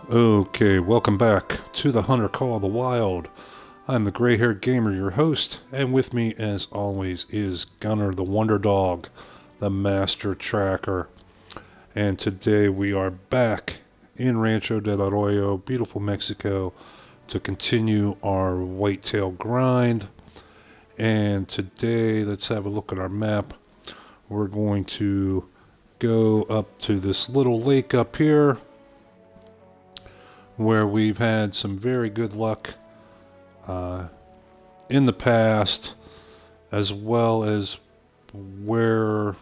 Okay, welcome back to the Hunter Call of the Wild. I'm the gray-haired gamer, your host, and with me, as always, is Gunner, the Wonder Dog, the Master Tracker. And today we are back in Rancho del Arroyo, beautiful Mexico, to continue our whitetail grind. And today, let's have a look at our map. We're going to go up to this little lake up here, where we've had some very good luck in the past, as well as where,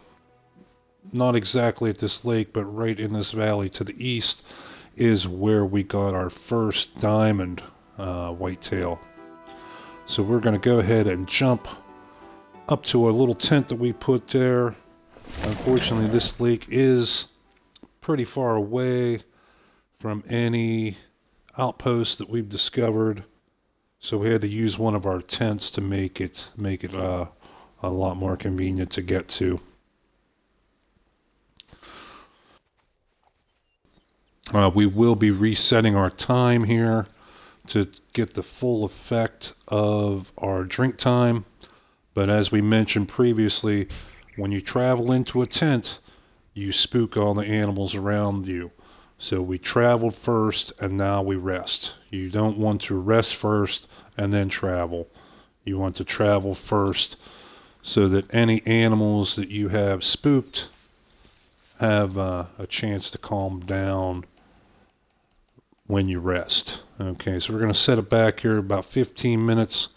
not exactly at this lake, but right in this valley to the east, is where we got our first diamond whitetail. So we're going to go ahead and jump up to our little tent that we put there. Unfortunately, this lake is pretty far away from any outposts that we've discovered, so we had to use one of our tents to make it a lot more convenient to get to. We will be resetting our time here to get the full effect of our drink time, but as we mentioned previously, when you travel into a tent, you spook all the animals around you. So we traveled first and now we rest. You don't want to rest first and then travel. You want to travel first so that any animals that you have spooked have a chance to calm down when you rest. Okay, so we're going to set it back here about 15 minutes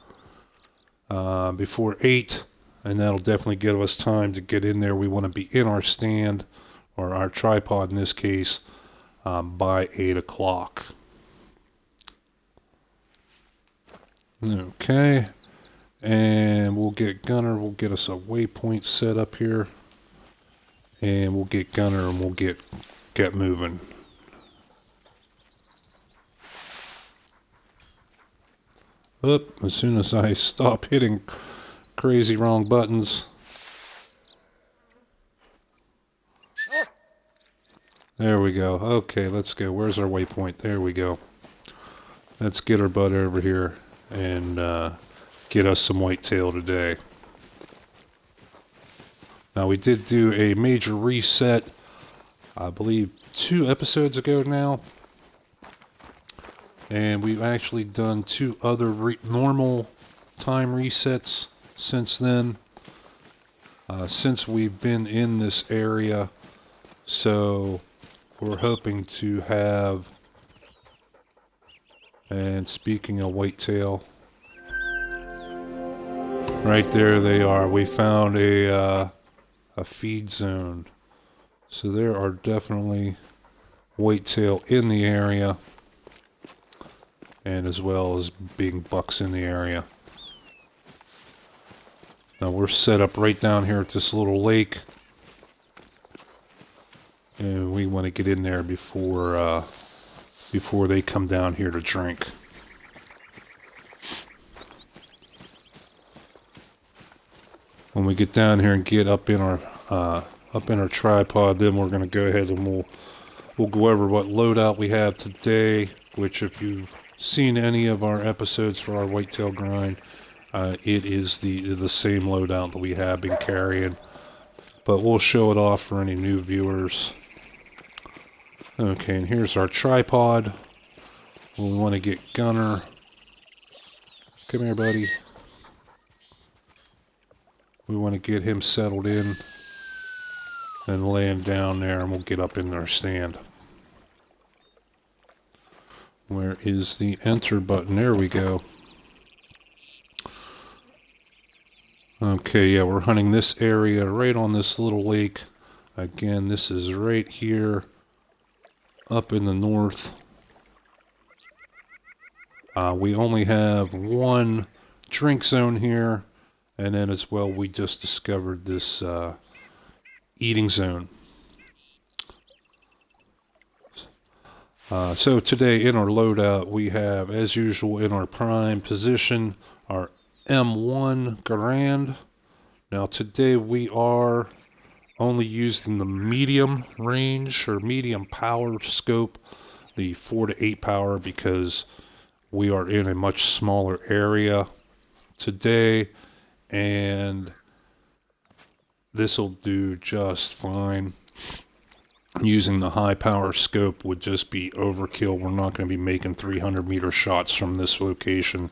before 8, and that'll definitely give us time to get in there. We want to be in our stand, or our tripod in this case, by 8 o'clock. Okay, and we'll get Gunner, we'll get us a waypoint set up here, and we'll get Gunner and we'll get moving. Oop, as soon as I stop hitting crazy wrong buttons. There we go. Okay, let's go. Where's our waypoint? There we go. Let's get our butt over here and get us some whitetail today. Now, we did do a major reset, I believe 2 episodes ago now. And we've actually done 2 other normal time resets since then. Since we've been in this area. So we're hoping to have, and speaking of whitetail, right there they are. We found a feed zone. So there are definitely whitetail in the area, and as well as big bucks in the area. Now we're set up right down here at this little lake, and we want to get in there before they come down here to drink. When we get down here and get up in our tripod, then we're going to go ahead and we'll go over what loadout we have today. Which, if you've seen any of our episodes for our whitetail grind, it is the same loadout that we have been carrying, but we'll show it off for any new viewers. Okay, and here's our tripod. We want to get Gunner. Come here, buddy. We want to get him settled in and lay him down there, and we'll get up in our stand. Where is the enter button? There we go. Okay, yeah, we're hunting this area right on this little lake. Again, this is right here up in the north. We only have 1 drink zone here, and then as well we just discovered this eating zone. So today in our loadout we have, as usual, in our prime position, our M1 Garand. Now today we are only using the medium range or medium power scope the 4 to 8 power because we are in a much smaller area today, and this will do just fine. Using the high power scope would just be overkill. We're not going to be making 300 meter shots from this location.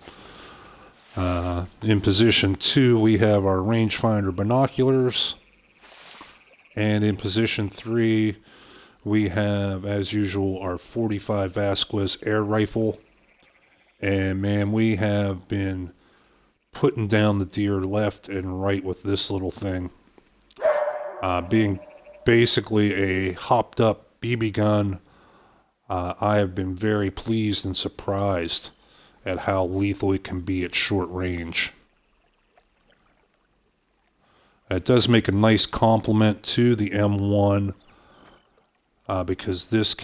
In position 2, we have our rangefinder binoculars. And in position 3, we have, as usual, our 45 Vasquez air rifle. And man, we have been putting down the deer left and right with this little thing. Being basically a hopped up BB gun, I have been very pleased and surprised at how lethal it can be at short range. It does make a nice complement to the M1 because this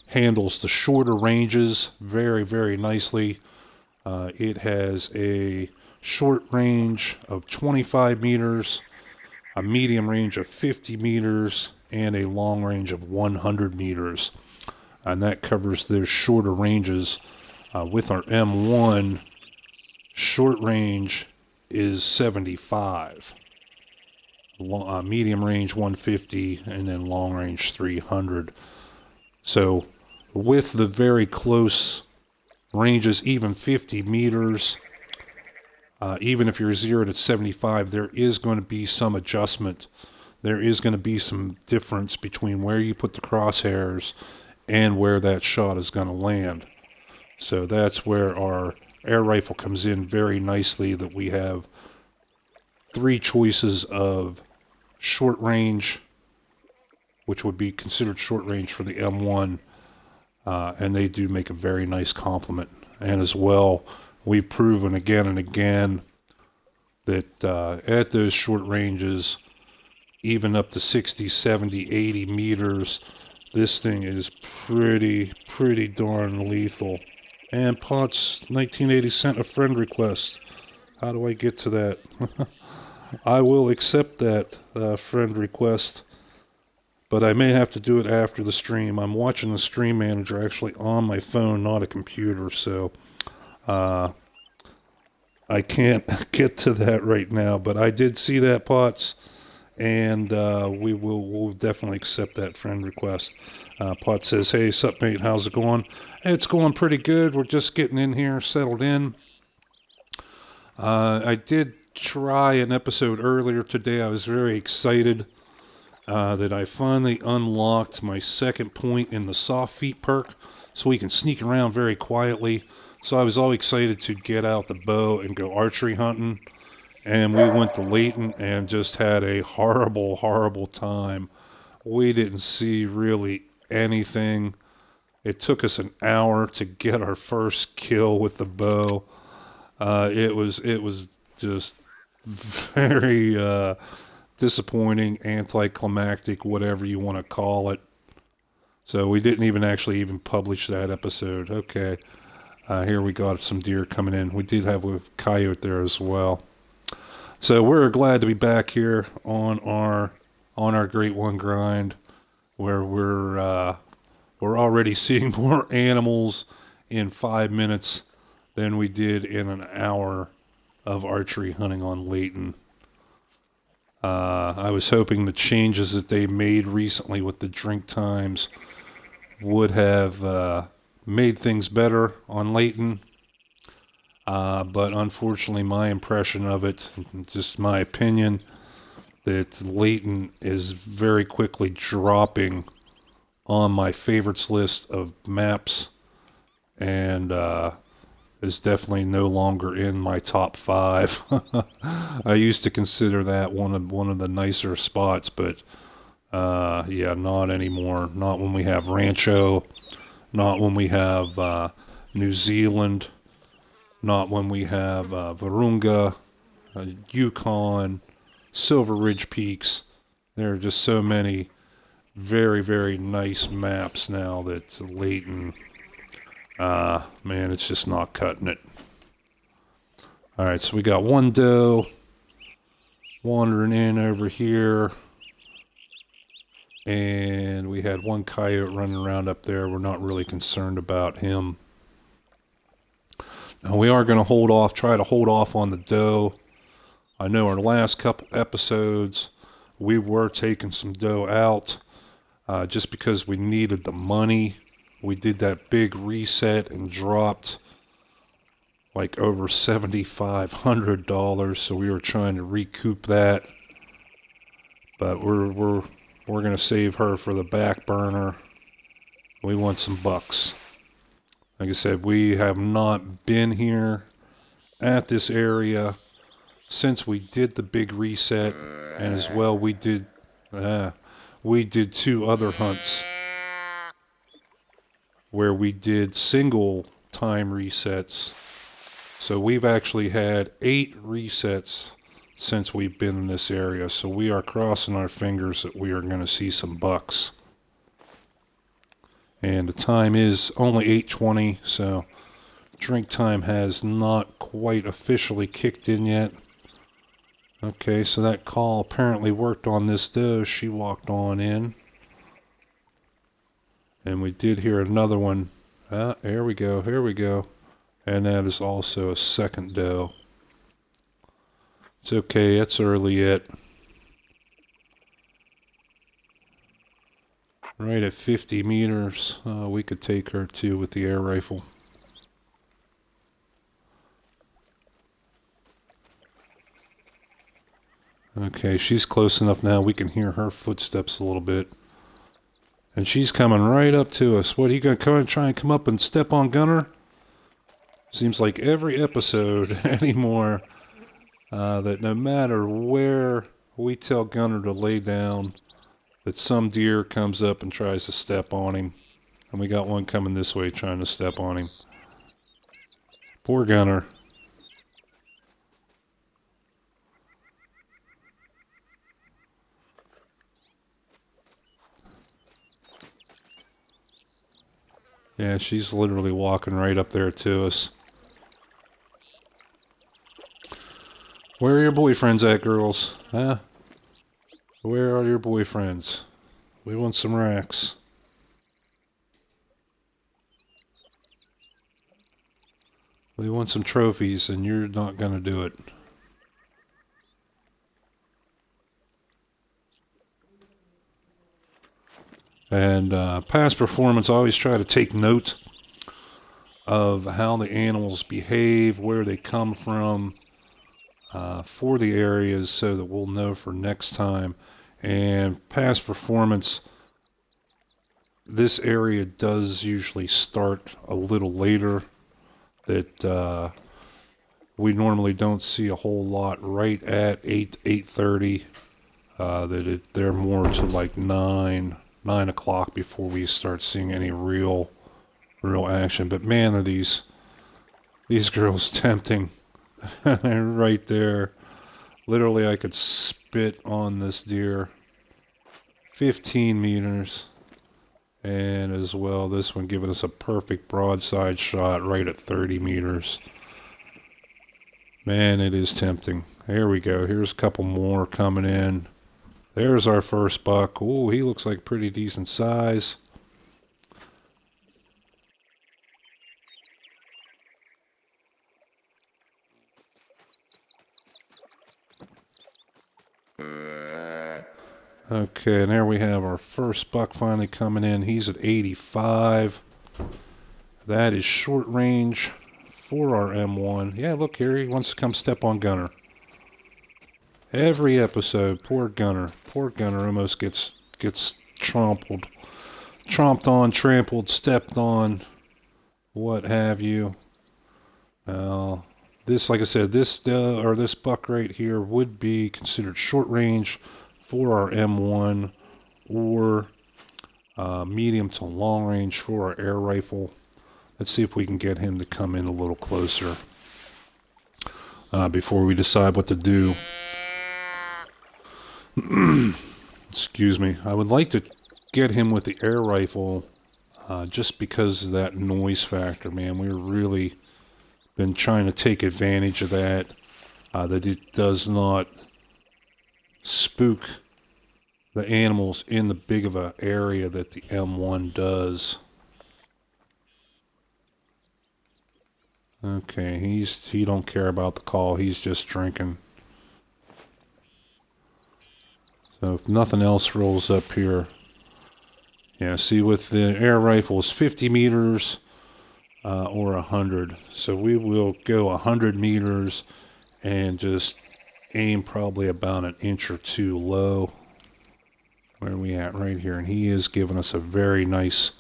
handles the shorter ranges very, very nicely. It has a short range of 25 meters, a medium range of 50 meters, and a long range of 100 meters. And that covers those shorter ranges. With our M1, short range is 75. Medium range 150, and then long range 300. So with the very close ranges, even 50 meters, even if you're 0 to 75, there is going to be some adjustment. There is going to be some difference between where you put the crosshairs and where that shot is going to land. So that's where our air rifle comes in very nicely, that we have 3 choices of short range, which would be considered short range for the M1, and they do make a very nice complement. And as well, we've proven again and again that at those short ranges, even up to 60, 70, 80 meters, this thing is pretty darn lethal. And Potts 1980 sent a friend request. How do I get to that? I will accept that friend request, but I may have to do it after the stream. I'm watching the stream manager actually on my phone, not a computer, so I can't get to that right now. But I did see that, Potts, and we'll definitely accept that friend request. Potts says, "Hey, sup, mate, how's it going?" It's going pretty good. We're just getting in here, settled in. I did try an episode earlier today. I was very excited that I finally unlocked my second point in the soft feet perk, so we can sneak around very quietly. So I was all excited to get out the bow and go archery hunting, and we went to Layton and just had a horrible time. We didn't see really anything. It took us an hour to get our first kill with the bow. It was just very disappointing, anticlimactic, whatever you want to call it. So we didn't even publish that episode. Okay, here we got some deer coming in. We did have a coyote there as well. So we're glad to be back here on our Great One grind, where we're already seeing more animals in 5 minutes than we did in an hour of archery hunting on Layton. I was hoping the changes that they made recently with the drink times would have made things better on Layton. But unfortunately, my impression of it, just my opinion, that Layton is very quickly dropping on my favorites list of maps, and is definitely no longer in my top 5. I used to consider that one of the nicer spots, but yeah, not anymore. Not when we have Rancho, not when we have New Zealand, not when we have Virunga, Yukon, Silver Ridge Peaks. There are just so many very, very nice maps now that Layton, man, it's just not cutting it. All right, so we got one doe wandering in over here. And we had one coyote running around up there. We're not really concerned about him. Now we are going to try to hold off on the doe. I know our last couple episodes, we were taking some doe out just because we needed the money. We did that big reset and dropped like over $7,500, so we were trying to recoup that. But we're going to save her for the back burner. We want some bucks. Like I said, we have not been here at this area since we did the big reset, and as well we did 2 other hunts where we did single time resets. So we've actually had 8 resets since we've been in this area. So we are crossing our fingers that we are going to see some bucks. And the time is only 8:20, so drink time has not quite officially kicked in yet. Okay, so that call apparently worked on this doe. She walked on in. And we did hear another one. Here we go. And that is also a second doe. It's okay, it's early yet. Right at 50 meters, we could take her too with the air rifle. Okay, she's close enough now. We can hear her footsteps a little bit. And she's coming right up to us. What, are you going to come and try and come up and step on Gunner? Seems like every episode anymore that no matter where we tell Gunner to lay down, that some deer comes up and tries to step on him. And we got one coming this way trying to step on him. Poor Gunner. Yeah, she's literally walking right up there to us. Where are your boyfriends at, girls? Huh? Where are your boyfriends? We want some racks. We want some trophies, and you're not going to do it. And past performance, I always try to take note of how the animals behave, where they come from, for the areas, so that we'll know for next time. And past performance, this area does usually start a little later. That we normally don't see a whole lot right at 8:30. They're more to like 9 o'clock before we start seeing any real action. But man, are these girls tempting. Right there. Literally, I could spit on this deer. 15 meters. And as well, this one giving us a perfect broadside shot right at 30 meters. Man, it is tempting. Here we go. Here's a couple more coming in. There's our first buck. Ooh, he looks like pretty decent size. Okay, and there we have our first buck finally coming in. He's at 85. That is short range for our M1. Yeah, look here. He wants to come step on Gunner. Every episode, poor Gunner. Poor Gunner almost gets tromped on, trampled, stepped on, what have you. Now, this, like I said, this buck right here would be considered short range for our M1, or medium to long range for our air rifle. Let's see if we can get him to come in a little closer before we decide what to do. Excuse me. I would like to get him with the air rifle just because of that noise factor, man. We've really been trying to take advantage of that. That it does not spook the animals in the big of an area that the M1 does. Okay, he don't care about the call. He's just drinking. So if nothing else rolls up here, yeah. See, with the air rifle, it's 50 meters or 100. So we will go 100 meters and just aim probably about an inch or two low. Where are we at? Right here, and he is giving us a very nice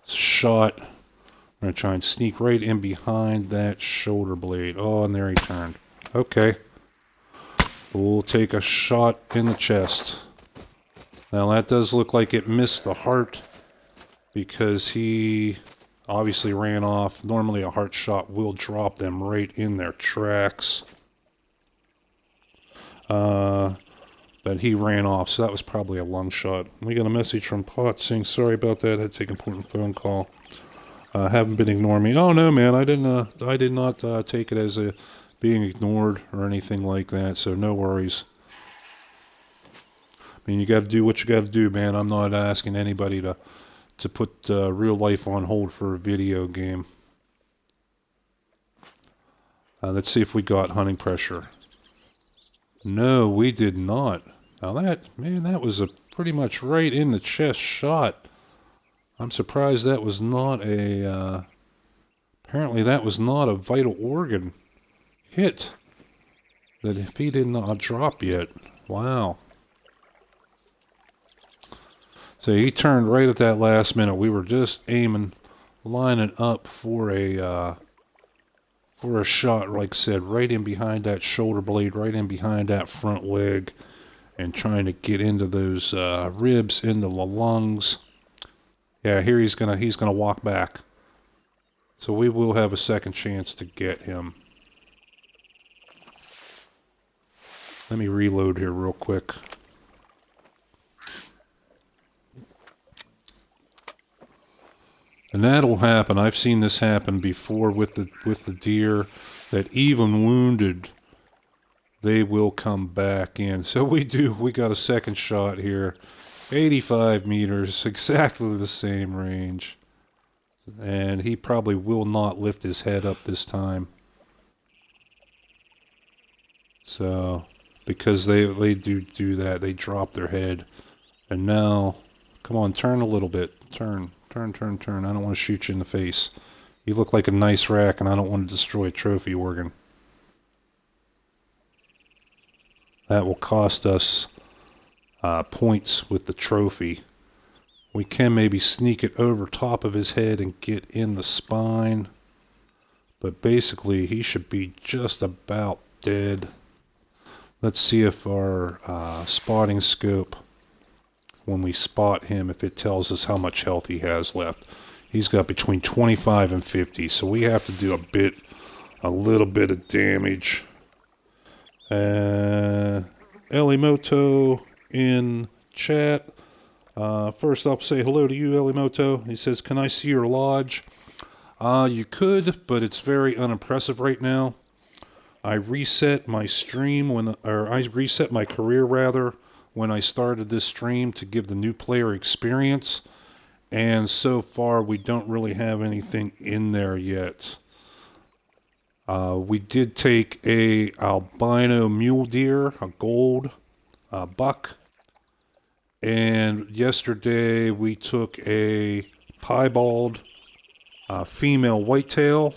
shot. I'm going to try and sneak right in behind that shoulder blade. Oh, and there he turned. Okay. We'll take a shot in the chest. Now, that does look like it missed the heart because he obviously ran off. Normally, a heart shot will drop them right in their tracks. But he ran off, so that was probably a lung shot. We got a message from Pot saying, sorry about that. I had to take an important phone call. Haven't been ignoring me. Oh no, man, I did not take it as a being ignored or anything like that. So no worries. I mean, you got to do what you got to do, man. I'm not asking anybody to put real life on hold for a video game. Let's see if we got hunting pressure. No, we did not. Now that was a pretty much right in the chest shot. I'm surprised that was not a, apparently that was not a vital organ hit. That if he did not drop yet. Wow. So he turned right at that last minute. We were just aiming, lining up for a shot, like I said, right in behind that shoulder blade, right in behind that front leg, and trying to get into those ribs, into the lungs. Yeah, here he's gonna walk back. So we will have a second chance to get him. Let me reload here real quick. And that'll happen. I've seen this happen before with the deer, that even wounded, they will come back in. So we got a second shot here. 85 meters, exactly the same range. And he probably will not lift his head up this time. So, because they do that, they drop their head. And now, come on, turn a little bit. Turn. I don't want to shoot you in the face. You look like a nice rack, and I don't want to destroy a trophy organ. That will cost us points with the trophy. We can maybe sneak it over top of his head and get in the spine. But basically, he should be just about dead. Let's see if our spotting scope, when we spot him, if it tells us how much health he has left. He's got between 25 and 50, so we have to do a little bit of damage. Elimoto in chat. First, I'll say hello to you, Elimoto. He says, "Can I see your lodge?" You could, but it's very unimpressive right now. I reset my stream I reset my career rather when I started this stream to give the new player experience, and so far we don't really have anything in there yet. We did take a albino mule deer, a gold buck, and yesterday we took a piebald female whitetail,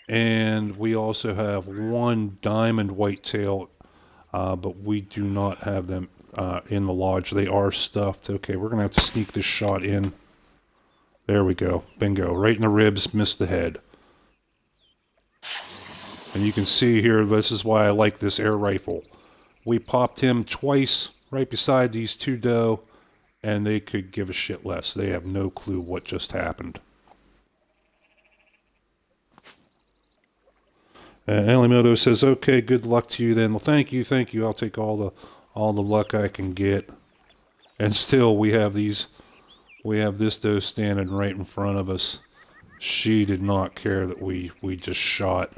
and we also have one diamond whitetail, but we do not have them in the lodge. They are stuffed. Okay, we're going to have to sneak this shot in. There we go. Bingo. Right in the ribs, missed the head. And you can see here, this is why I like this air rifle. We popped him twice right beside these two doe, and they could give a shit less. They have no clue what just happened. Elimoto says, "Okay, good luck to you then." Well, thank you. I'll take all the luck I can get. And still, we have this doe standing right in front of us. She did not care that we just shot.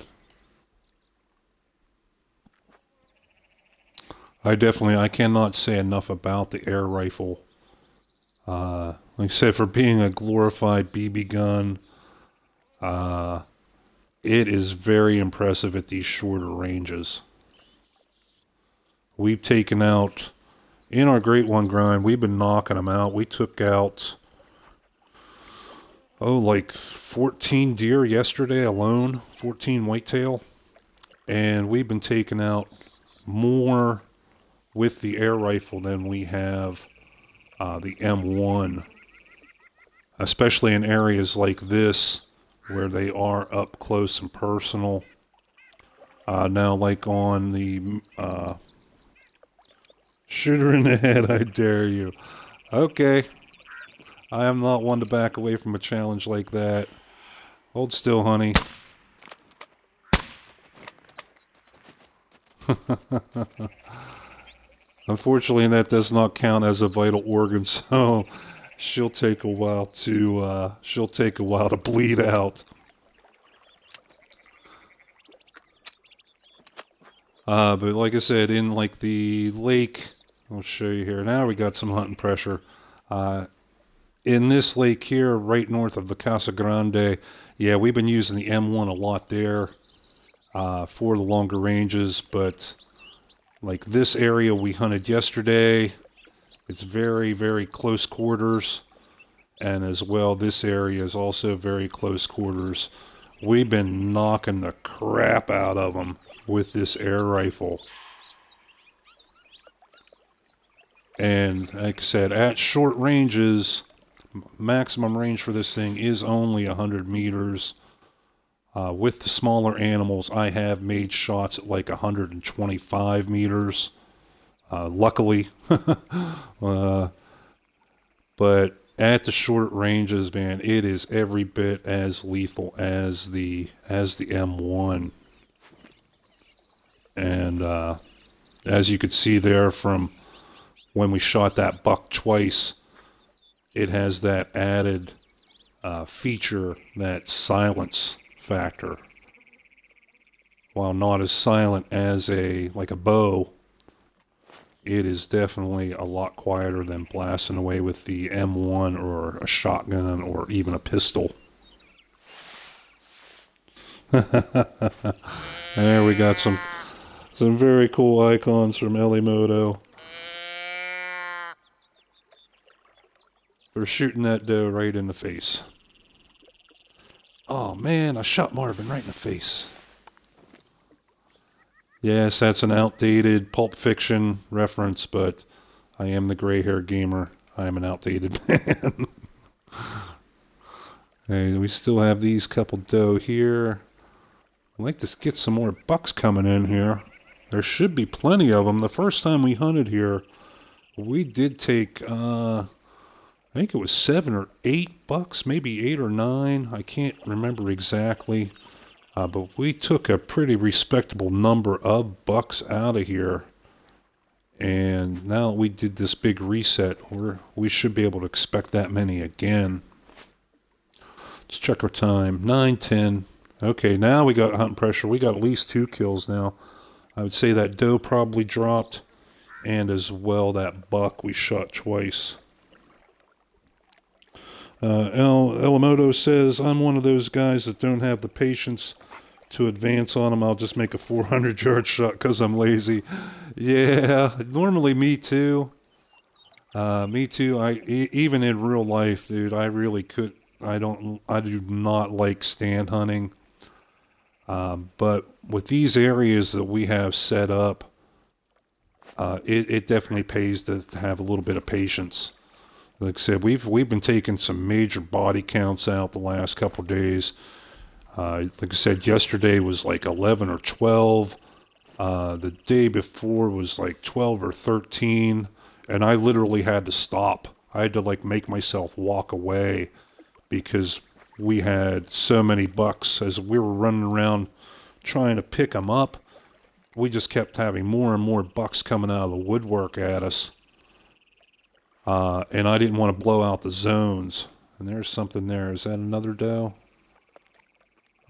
I cannot say enough about the air rifle. Like I said, for being a glorified BB gun, it is very impressive at these shorter ranges. We've taken out, in our Great One grind, we've been knocking them out. We took out, like 14 deer yesterday alone, 14 whitetail. And we've been taking out more with the air rifle than we have the M1, especially in areas like this where they are up close and personal. Now, like on the shooter in the head, I dare you. Okay, I am not one to back away from a challenge like that. Hold still, honey. Unfortunately, that does not count as a vital organ, so she'll take a while to bleed out. But like I said, in like the lake, I'll show you here. Now we got some hunting pressure. In this lake here, right north of the Casa Grande, yeah, we've been using the M1 a lot there for the longer ranges, but like this area we hunted yesterday, it's very, very close quarters, and as well, this area is also very close quarters. We've been knocking the crap out of them with this air rifle. And like I said, at short ranges, maximum range for this thing is only 100 meters. With the smaller animals, I have made shots at like 125 meters. Luckily. But at the short ranges, man, it is every bit as lethal as the M1. And as you could see there from when we shot that buck twice, it has that added feature, that silence factor. While not as silent as a bow, it is definitely a lot quieter than blasting away with the M1 or a shotgun or even a pistol. There we got some very cool icons from Elimoto for shooting that doe right in the face. Oh man, I shot Marvin right in the face. Yes, that's an outdated Pulp Fiction reference, but I am the gray-haired gamer. I am an outdated man. Hey, we still have these couple doe here. I'd like to get some more bucks coming in here. There should be plenty of them. The first time we hunted here, we did take, I think it was 7 or 8 bucks, maybe 8 or 9. I can't remember exactly. But we took a pretty respectable number of bucks out of here. And now that we did this big reset, we should be able to expect that many again. Let's check our time. 9:10. Okay, now we got hunting pressure. We got at least 2 kills now. I would say that doe probably dropped. And as well, that buck we shot twice. Elamoto says, I'm one of those guys that don't have the patience to advance on them. I'll just make a 400-yard shot because I'm lazy. Yeah, normally me too. Me too. Even in real life, dude, I really could. I do not like stand hunting. But with these areas that we have set up, it definitely pays to have a little bit of patience. Like I said, we've been taking some major body counts out the last couple of days. Like I said, yesterday was like 11 or 12. The day before was like 12 or 13. And I literally had to stop. I had to like make myself walk away because we had so many bucks. As we were running around trying to pick them up, we just kept having more and more bucks coming out of the woodwork at us. And I didn't want to blow out the zones. And there's something there. Is that another doe?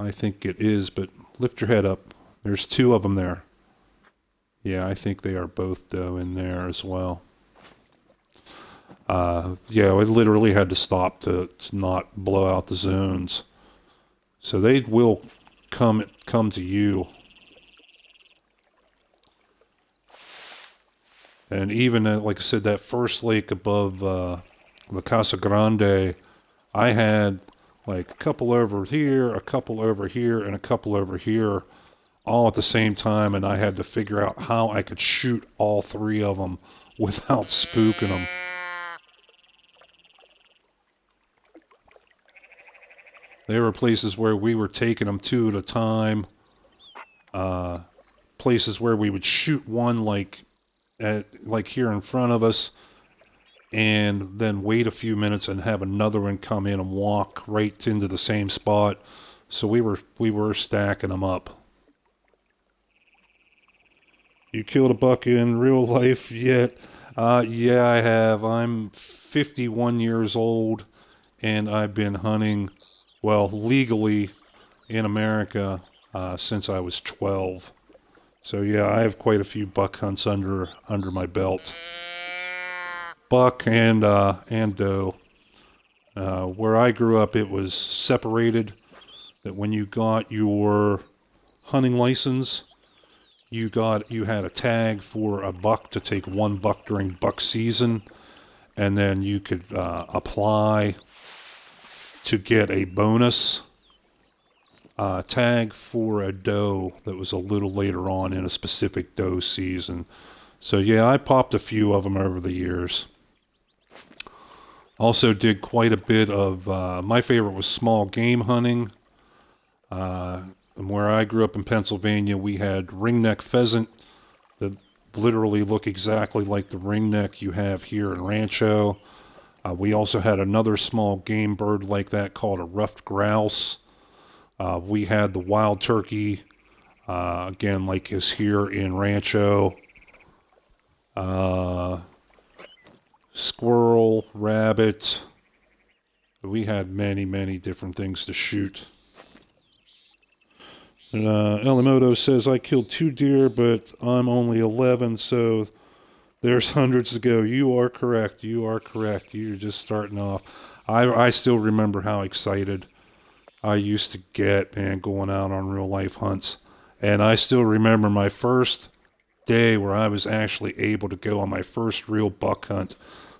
I think it is, but lift your head up. There's 2 of them there. Yeah, I think they are both doe in there as well. Yeah, we literally had to stop to not blow out the zones. So they will come to you. And even, like I said, that first lake above La Casa Grande, I had like a couple over here, a couple over here, and a couple over here all at the same time, and I had to figure out how I could shoot all three of them without spooking them. There were places where we were taking them two at a time, places where we would shoot one like here in front of us, and then wait a few minutes and have another one come in and walk right into the same spot. So we were stacking them up. You killed a buck in real life yet? Yeah, I have. I'm 51 years old, and I've been hunting, well, legally in America since I was 12. So yeah, I have quite a few buck hunts under my belt. Buck and doe. Where I grew up, it was separated. That when you got your hunting license, you had a tag for a buck to take one buck during buck season, and then you could apply to get a bonus tag for a doe that was a little later on in a specific doe season. So yeah, I popped a few of them over the years. Also did quite a bit of, my favorite was small game hunting. And where I grew up in Pennsylvania, we had ringneck pheasant that literally look exactly like the ringneck you have here in Rancho. We also had another small game bird like that called a ruffed grouse. We had the wild turkey, again, like is here in Rancho. Squirrel, rabbit. We had many, many different things to shoot. Elamoto says, I killed 2 deer, but I'm only 11, so there's hundreds to go. You are correct. You are correct. You're just starting off. I still remember how excited I used to get, man, going out on real life hunts. And I still remember my first day where I was actually able to go on my first real buck hunt.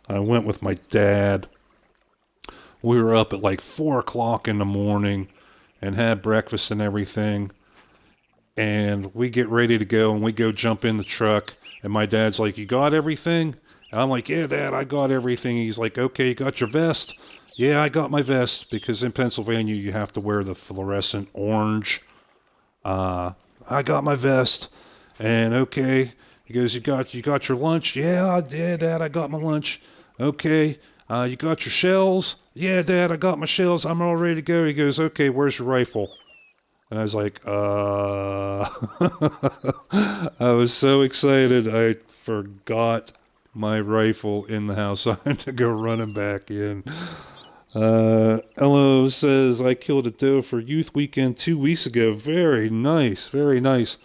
I went with my dad. We were up at like 4 o'clock in the morning and had breakfast and everything. And we get ready to go, and we go jump in the truck. And my dad's like, you got everything? And I'm like, yeah, Dad, I got everything. He's like, okay, you got your vest? Yeah, I got my vest, because in Pennsylvania you have to wear the fluorescent orange. I got my vest. And okay, he goes, you got your lunch? Yeah, Dad, I got my lunch. Okay, you got your shells? Yeah, Dad, I got my shells. I'm all ready to go. He goes, okay, where's your rifle? And I was like, I was so excited I forgot my rifle in the house. So I had to go running back in. Elo says, I killed a doe for youth weekend 2 weeks ago. Very nice, very nice.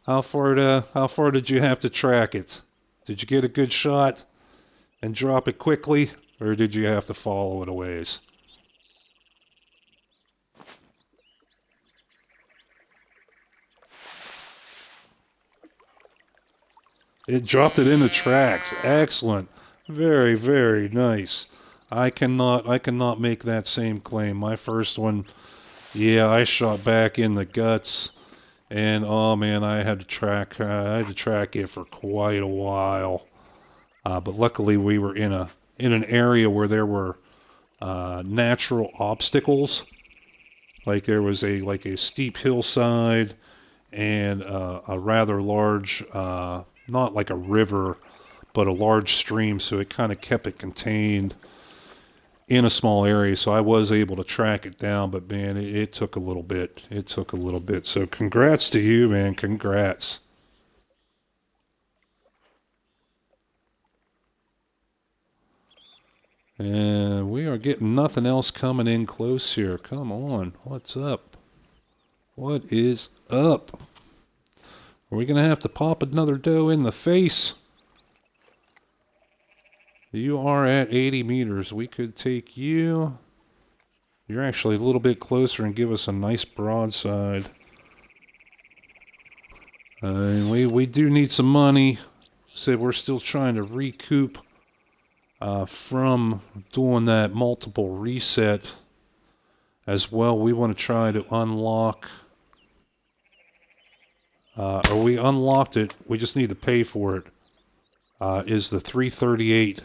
How far did you have to track it? Did you get a good shot and drop it quickly, or did you have to follow it a ways? It dropped it in the tracks. Excellent. Very, very nice. I cannot make that same claim. My first one, yeah, I shot back in the guts, and oh man, I had to track it for quite a while. But luckily we were in an area where there were natural obstacles. Like there was a steep hillside and a rather large, not like a river, but a large stream, so it kind of kept it contained in a small area. So I was able to track it down, but man, it took a little bit. It took a little bit. So congrats to you, man. Congrats. And we are getting nothing else coming in close here. Come on. What's up? What is up? Are we going to have to pop another doe in the face? You are at 80 meters. We could take you. You're actually a little bit closer and give us a nice broadside. We do need some money. So we're still trying to recoup from doing that multiple reset as well. We want to try to unlock, or we unlocked it, we just need to pay for it, is the 338.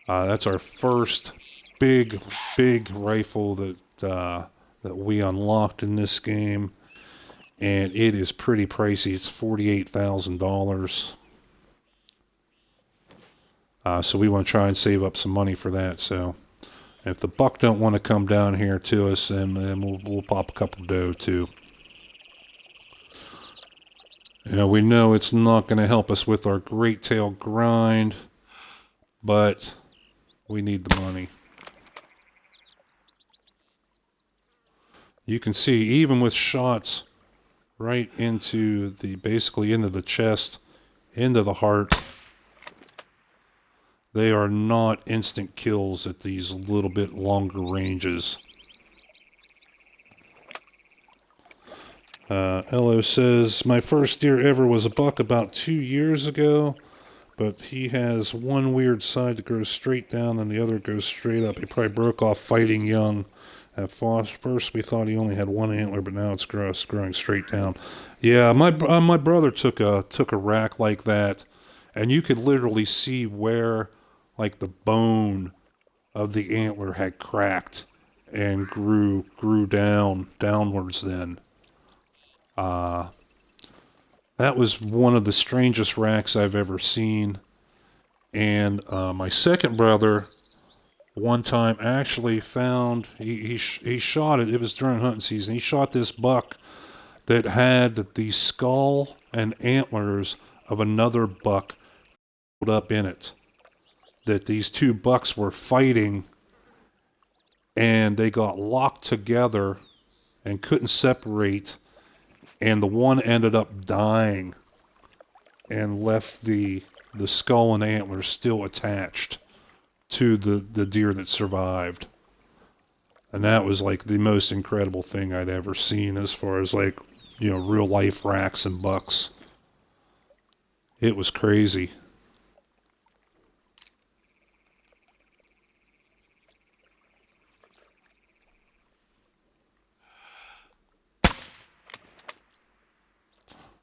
That's our first big rifle that we unlocked in this game, and it is pretty pricey. It's $48,000. So we want to try and save up some money for that. So if the buck don't want to come down here to us, then we'll pop a couple doe too. We know it's not going to help us with our great tail grind, but we need the money. You can see even with shots right into basically into the chest, into the heart, they are not instant kills at these little bit longer ranges. Elo says, my first deer ever was a buck about 2 years ago, but he has one weird side that goes straight down and the other goes straight up. He probably broke off fighting young. At first we thought he only had one antler, but now it's growing straight down. Yeah, my brother took a rack like that, and you could literally see where like the bone of the antler had cracked and grew downwards then. That was one of the strangest racks I've ever seen. And my second brother one time actually found, he shot it. It was during hunting season. He shot this buck that had the skull and antlers of another buck up in it. That these two bucks were fighting, and they got locked together and couldn't separate, and the one ended up dying and left the skull and antlers still attached to the deer that survived. And that was like the most incredible thing I'd ever seen as far as like, real life racks and bucks. It was crazy.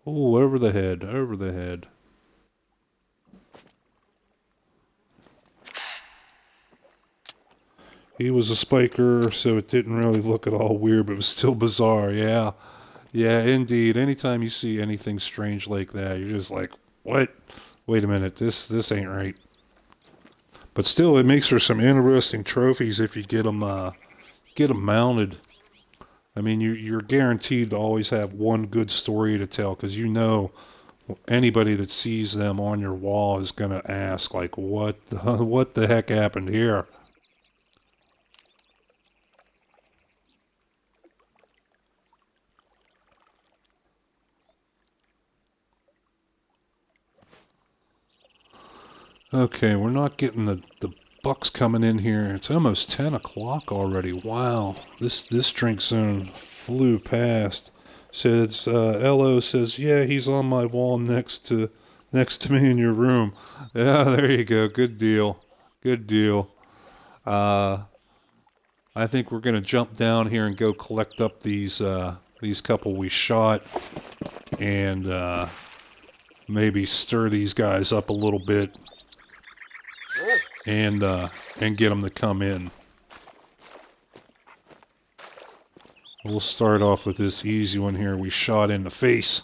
Oh, over the head, over the head. He was a spiker, so it didn't really look at all weird, but it was still bizarre, yeah. Yeah, indeed. Anytime you see anything strange like that, you're just like, what? Wait a minute, this ain't right. But still, it makes for some interesting trophies if you get them mounted. I mean, you're guaranteed to always have one good story to tell, because anybody that sees them on your wall is going to ask, like, what the heck happened here? Okay, we're not getting the bucks coming in here. It's almost 10 o'clock already. Wow, this drink zone flew past. Says Elo says, yeah, he's on my wall next to me in your room. Yeah, there you go. Good deal. Good deal. I think we're gonna jump down here and go collect up these couple we shot, and maybe stir these guys up a little bit. And get them to come in. We'll start off with this easy one here. We shot in the face.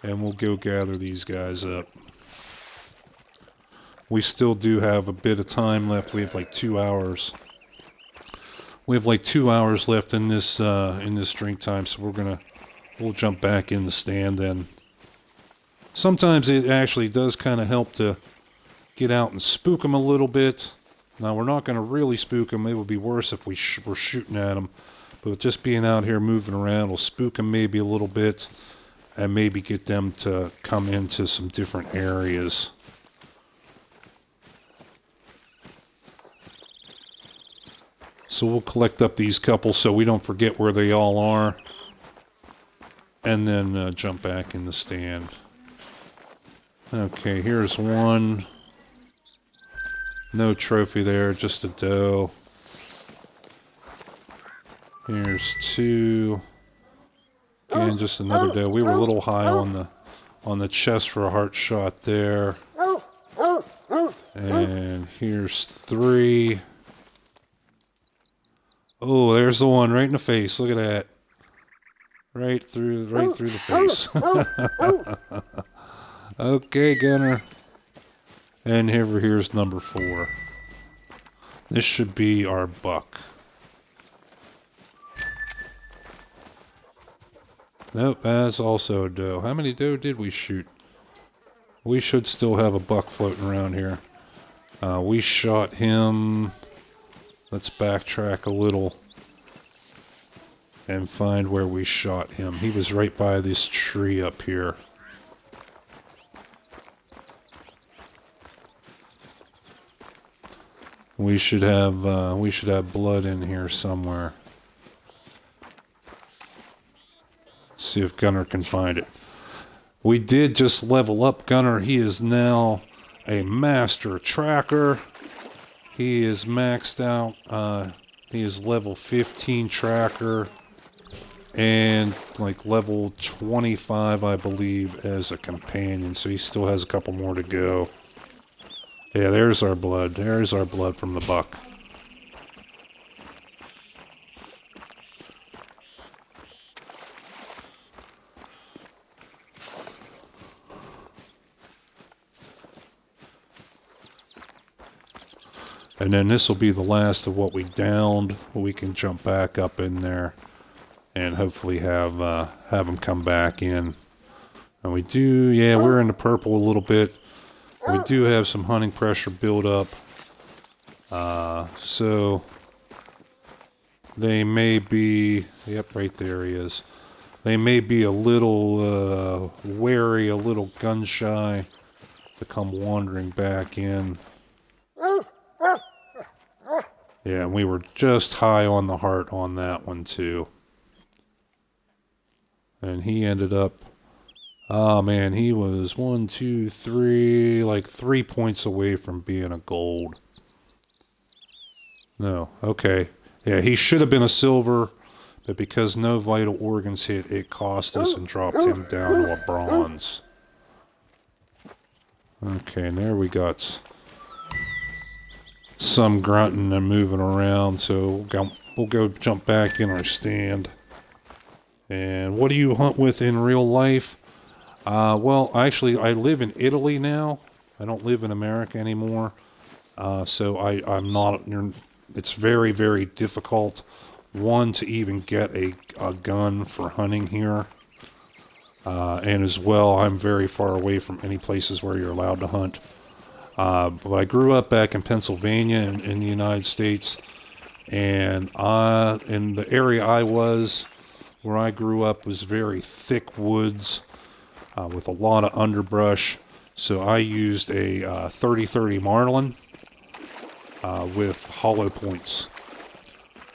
And we'll go gather these guys up. We still do have a bit of time left. We have like 2 hours. We have like 2 hours left in this drink time, so we'll jump back in the stand then. Sometimes it actually does kind of help to get out and spook them a little bit. Now, we're not going to really spook them. It would be worse if we were shooting at them. But just being out here moving around will spook them maybe a little bit and maybe get them to come into some different areas. So we'll collect up these couple so we don't forget where they all are. And then jump back in the stand. Okay, here's one. No trophy there, just a doe. Here's two. Again, just another doe. We were a little high on the chest for a heart shot there. And here's three. Oh, there's the one right in the face. Look at that. Right through the face. Okay, Gunner. And here's number 4. This should be our buck. Nope, that's also a doe. How many doe did we shoot? We should still have a buck floating around here. We shot him. Let's backtrack a little and find where we shot him. He was right by this tree up here. We should have blood in here somewhere. See if Gunner can find it. We did just level up Gunner. He is now a master tracker. He is maxed out. He is level 15 tracker. And like level 25, I believe, as a companion. So he still has a couple more to go. Yeah, there's our blood. There's our blood from the buck. And then this will be the last of what we downed. We can jump back up in there and hopefully have them come back in. And we do, yeah, we're in the purple a little bit. We do have some hunting pressure build up. So they may be, yep, right there he is. They may be a little wary, a little gun shy to come wandering back in. Yeah, and we were just high on the heart on that one too. And he ended up, oh man, he was 1, 2, 3, like 3 points away from being a gold. No, okay. Yeah, he should have been a silver, but because no vital organs hit, it cost us and dropped him down to a bronze. Okay, and there we got some grunting and moving around, so we'll go jump back in our stand. And what do you hunt with in real life? Well, actually, I live in Italy now. I don't live in America anymore. So I'm not, it's very, very difficult, one, to even get a gun for hunting here. And as well, I'm very far away from any places where you're allowed to hunt. But I grew up back in Pennsylvania in the United States, and in the area where I grew up was very thick woods with a lot of underbrush. So I used a 30-30 Marlin with hollow points.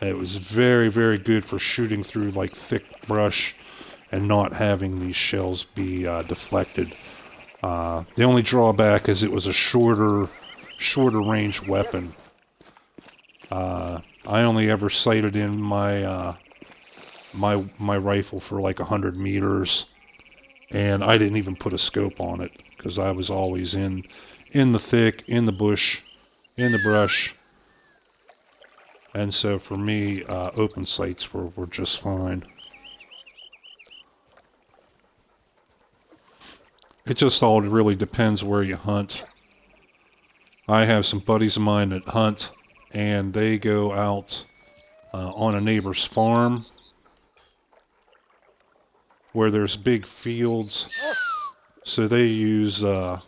It was very, very good for shooting through like thick brush and not having these shells be deflected. The only drawback is it was a shorter range weapon. I only ever sighted in my my rifle for like 100 meters, and I didn't even put a scope on it because I was always in the thick, in the bush, in the brush, and so for me, open sights were just fine. It just all really depends where you hunt. I have some buddies of mine that hunt, and they go out on a neighbor's farm where there's big fields. So they use like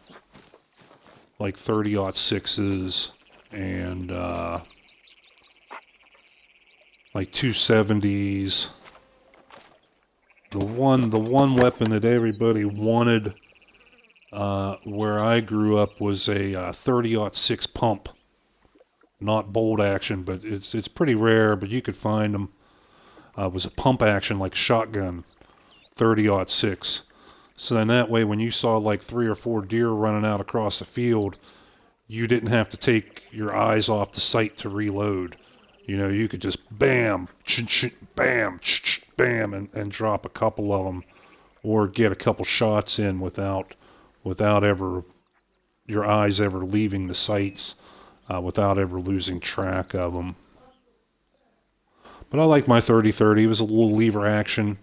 30-06s and like 270s. The one weapon that everybody wanted where I grew up was a 30-06 pump. Not bolt action, but it's pretty rare, but you could find them. It was a pump action, like shotgun, 30-06. So then that way, when you saw like 3 or 4 deer running out across the field, you didn't have to take your eyes off the sight to reload. You know, you could just bam, bam, bam, and drop a couple of them, or get a couple shots in without ever your eyes ever leaving the sights, without ever losing track of them. But I like my 30-30. It was a little lever action.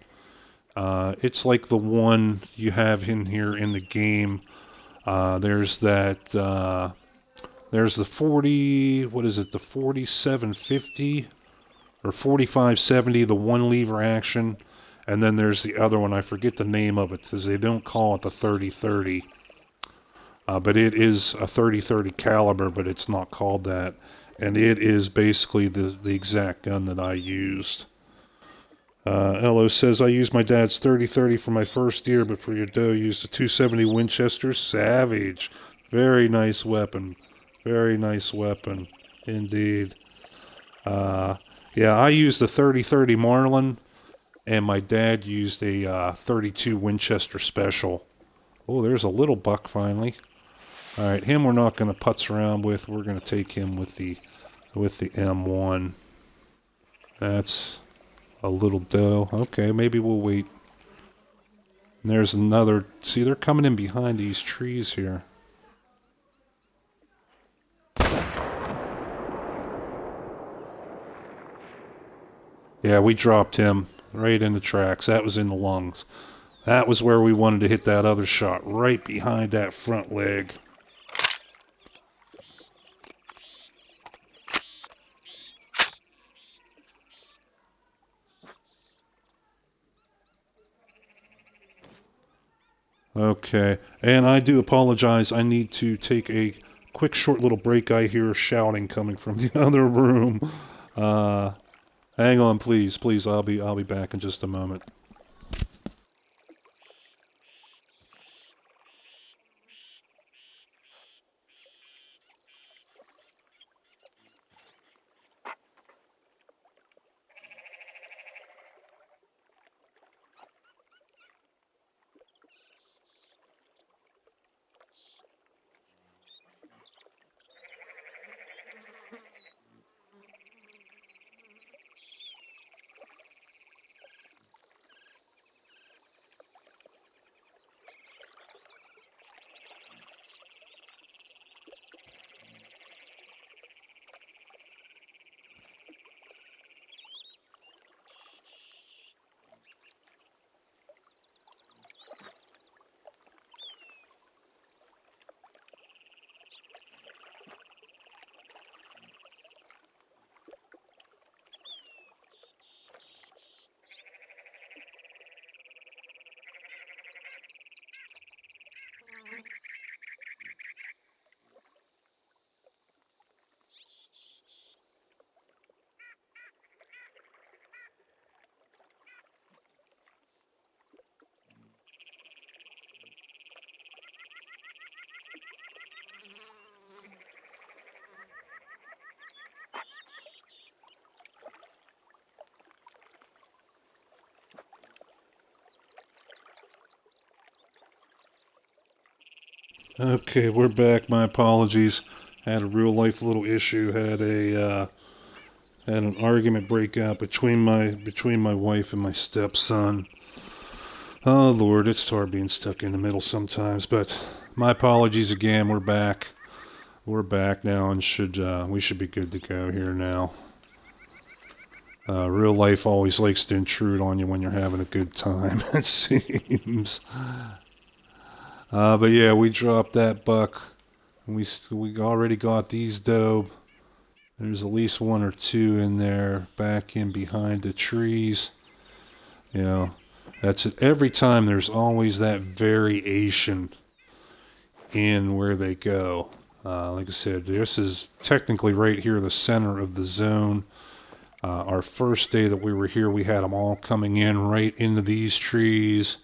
It's like the one you have in here in the game. There's that. There's the 40. What is it? The 4750 or 4570. The one lever action, and then there's the other one. I forget the name of it because they don't call it the 30-30. But it is a 30-30 caliber, but it's not called that. And it is basically the exact gun that I used. Elo says, I used my dad's 30-30 for my first deer, but for your doe, used a 270 Winchester Savage. Very nice weapon. Very nice weapon, indeed. Yeah, I used the 30-30 Marlin, and my dad used a 32 Winchester Special. Oh, there's a little buck finally. All right, him we're not going to putz around with. We're going to take him with the M1. That's a little doe. Okay, maybe we'll wait. And there's another. See, they're coming in behind these trees here. Yeah, we dropped him right in the tracks. That was in the lungs. That was where we wanted to hit that other shot, right behind that front leg. Okay, and I do apologize. I need to take a quick, short little break. I hear shouting coming from the other room. Hang on, please, please. I'll be back in just a moment. Okay, we're back. My apologies. Had a real life little issue. Had an argument break out between my wife and my stepson. Oh Lord, it's hard being stuck in the middle sometimes. But my apologies again. We're back. We're back now, and we should be good to go here now. Real life always likes to intrude on you when you're having a good time. It seems. But yeah, we dropped that buck. We already got these doe. There's at least 1 or 2 in there, back in behind the trees. You know, that's it. Every time there's always that variation in where they go. Like I said, this is technically right here, the center of the zone. Our first day that we were here, we had them all coming in right into these trees.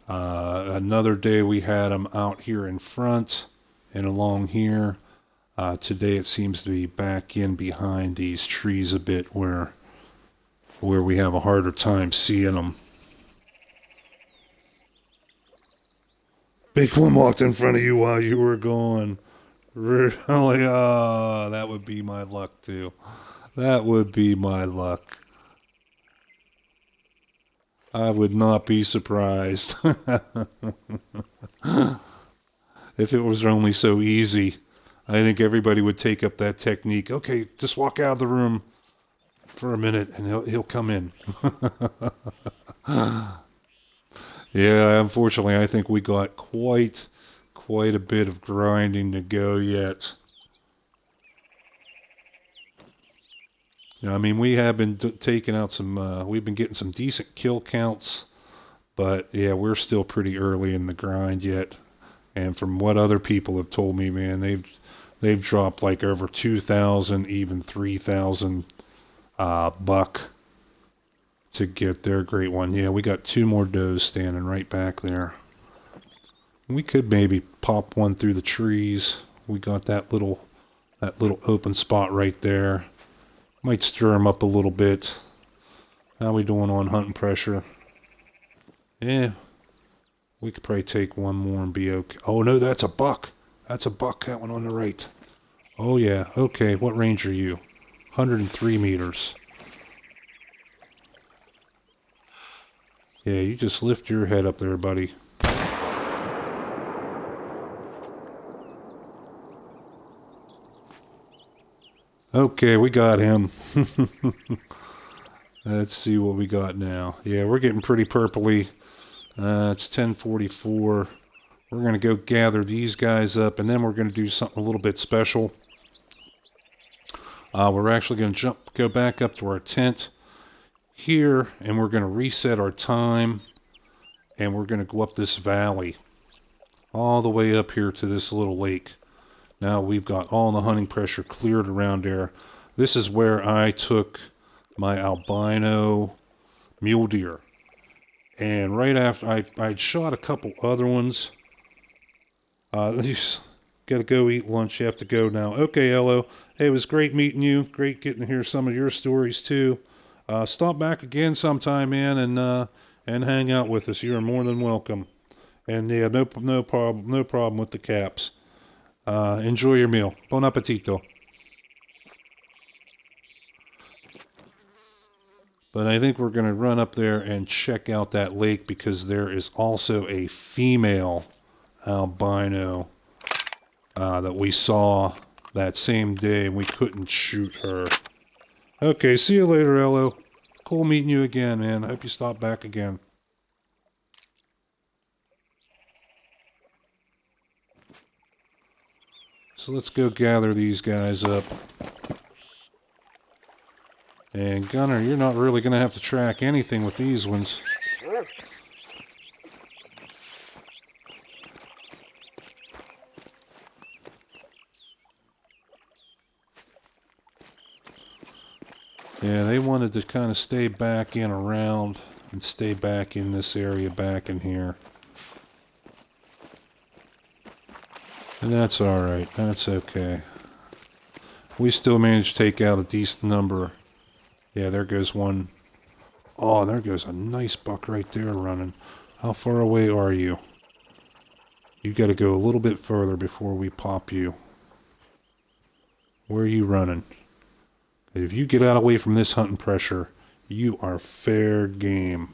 Another day we had them out here in front and along here. Today it seems to be back in behind these trees a bit where we have a harder time seeing them. Big one walked in front of you while you were gone. Really? Oh, that would be my luck too. That would be my luck. I would not be surprised. If it was only so easy. I think everybody would take up that technique. Okay, just walk out of the room for a minute and he'll come in. Yeah, unfortunately, I think we got quite a bit of grinding to go yet. I mean, we have been taking out some, we've been getting some decent kill counts, but yeah, we're still pretty early in the grind yet. And from what other people have told me, man, they've dropped like over 2,000, even 3,000 buck to get their great one. Yeah, we got 2 more does standing right back there. We could maybe pop one through the trees. We got that little open spot right there. Might stir them up a little bit. How we doing on hunting pressure? Yeah, we could probably take one more and be okay. Oh no, that's a buck. That's a buck, that one on the right. Oh yeah, okay, what range are you? 103 meters. Yeah, you just lift your head up there, buddy. Okay, we got him. Let's see what we got now. Yeah, we're getting pretty purpley. It's 10:44. We're going to go gather these guys up, and then we're going to do something a little bit special. We're actually going to go back up to our tent here, and we're going to reset our time, and we're going to go up this valley all the way up here to this little lake. Now we've got all the hunting pressure cleared around there. This is where I took my albino mule deer. And right after I'd shot a couple other ones. You got to go eat lunch. You have to go now. Okay, Elo. Hey, it was great meeting you. Great getting to hear some of your stories too. Stop back again sometime, man, and hang out with us. You're more than welcome. And yeah, no problem with the caps. Enjoy your meal. Bon appetito. But I think we're going to run up there and check out that lake because there is also a female albino that we saw that same day and we couldn't shoot her. Okay, see you later, Elo. Cool meeting you again, man. I hope you stop back again. So let's go gather these guys up. And Gunner, you're not really going to have to track anything with these ones. Yeah, they wanted to kind of stay back in around and stay back in this area back in here. And that's alright. That's okay. We still managed to take out a decent number. Yeah, there goes one. Oh, there goes a nice buck right there running. How far away are you? You got to go a little bit further before we pop you. Where are you running? If you get out away from this hunting pressure, you are fair game.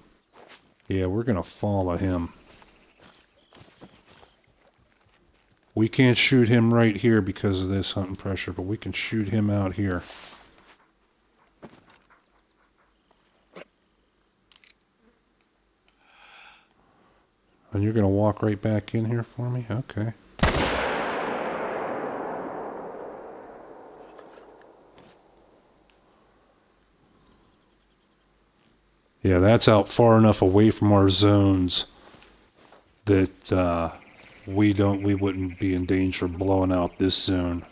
Yeah, we're going to follow him. We can't shoot him right here because of this hunting pressure, but we can shoot him out here. And you're going to walk right back in here for me? Okay. Yeah, that's out far enough away from our zones that we wouldn't be in danger of blowing out this zone.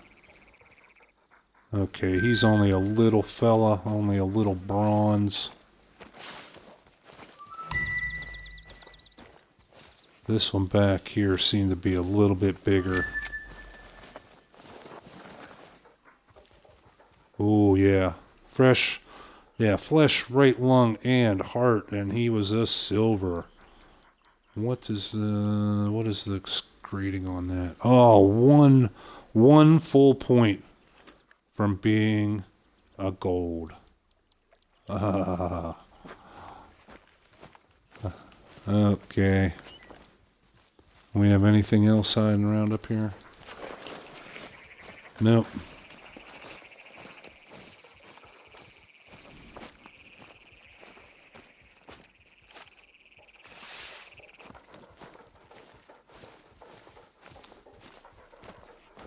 Okay, he's only a little fella, only a little bronze. This one back here seemed to be a little bit bigger. Oh yeah, fresh, yeah, flesh, right lung, and heart, and he was a silver. What is the grading on that? Oh, one full point from being a gold. Okay. We have anything else hiding around up here? Nope.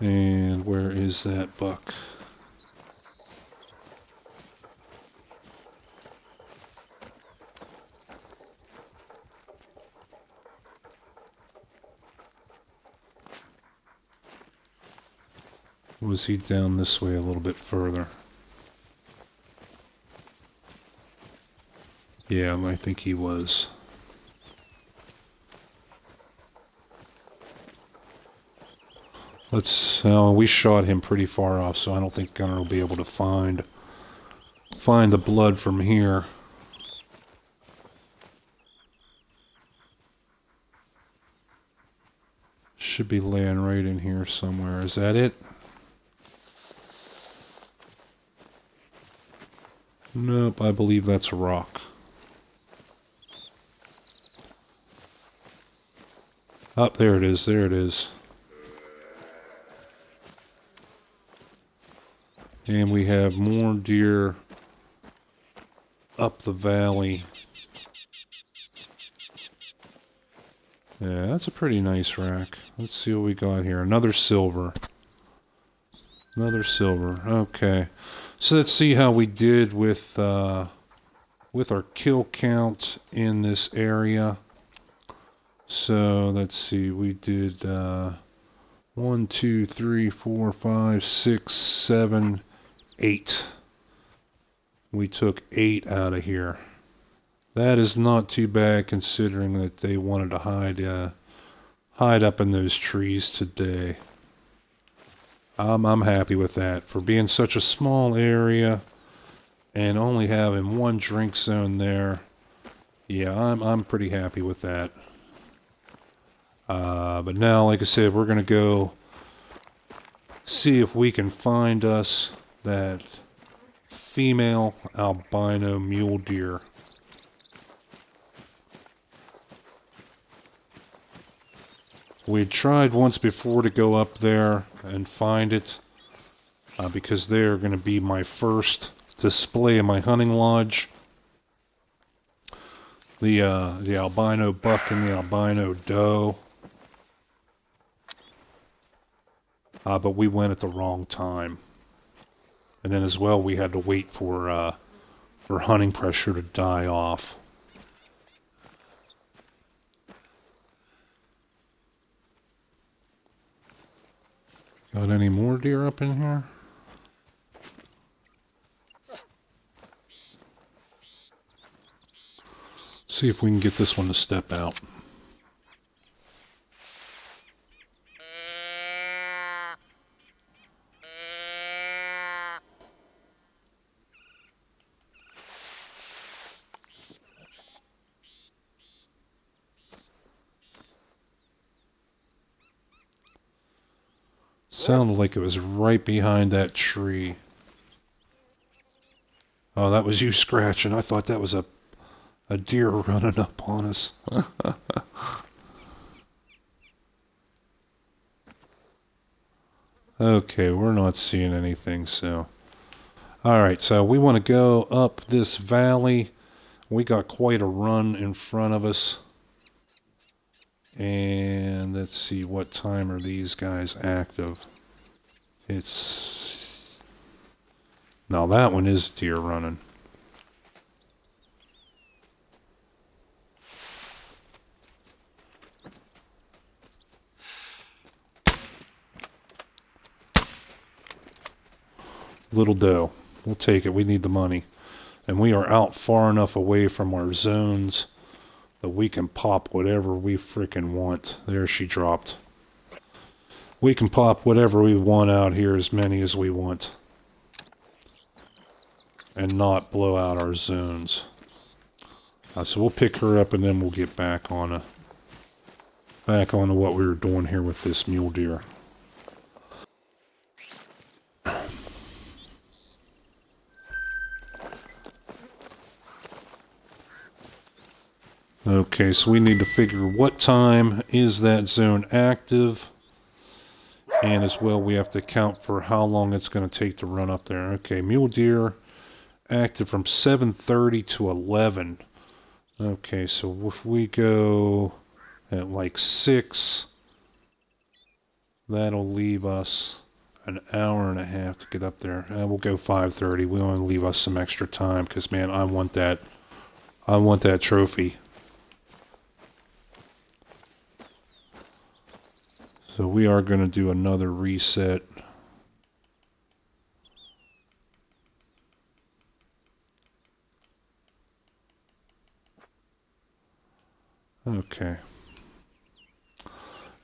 And where is that buck? Was he down this way a little bit further? Yeah, I think he was. We shot him pretty far off, so I don't think Gunnar will be able to find the blood from here. Should be laying right in here somewhere. Is that it? Nope, I believe that's a rock. Oh, there it is, there it is. And we have more deer up the valley. Yeah, that's a pretty nice rack. Let's see what we got here. Another silver. Another silver. Okay. So let's see how we did with our kill count in this area. So let's see. We did 1, 2, 3, 4, 5, 6, 7, 8. We took 8 out of here. That is not too bad considering that they wanted to hide up in those trees today. I'm happy with that. For being such a small area and only having one drink zone there, yeah, I'm pretty happy with that. But now, like I said, we're going to go see if we can find us that female albino mule deer. We had tried once before to go up there and find it because they're going to be my first display in my hunting lodge. The albino buck and the albino doe. But we went at the wrong time. And then as well, we had to wait for hunting pressure to die off. Got any more deer up in here? See if we can get this one to step out. Sounded like it was right behind that tree. Oh, that was you scratching. I thought that was a deer running up on us. Okay, we're not seeing anything, so... Alright, so we want to go up this valley. We got quite a run in front of us. And let's see, what time are these guys active? It's... Now that one is deer running. Little doe. We'll take it. We need the money. And we are out far enough away from our zones that we can pop whatever we freaking want. There she dropped. We can pop whatever we want out here, as many as we want. And not blow out our zones. So we'll pick her up and then we'll get back on what we were doing here with this mule deer. Okay, so we need to figure what time is that zone active, and as well we have to account for how long it's going to take to run up there. Okay, mule deer active from 7:30 to 11. Okay, so if we go at like 6, that'll leave us an hour and a half to get up there. We'll go 5:30. We want to leave us some extra time because, man, I want that trophy. So we are going to do another reset. Okay.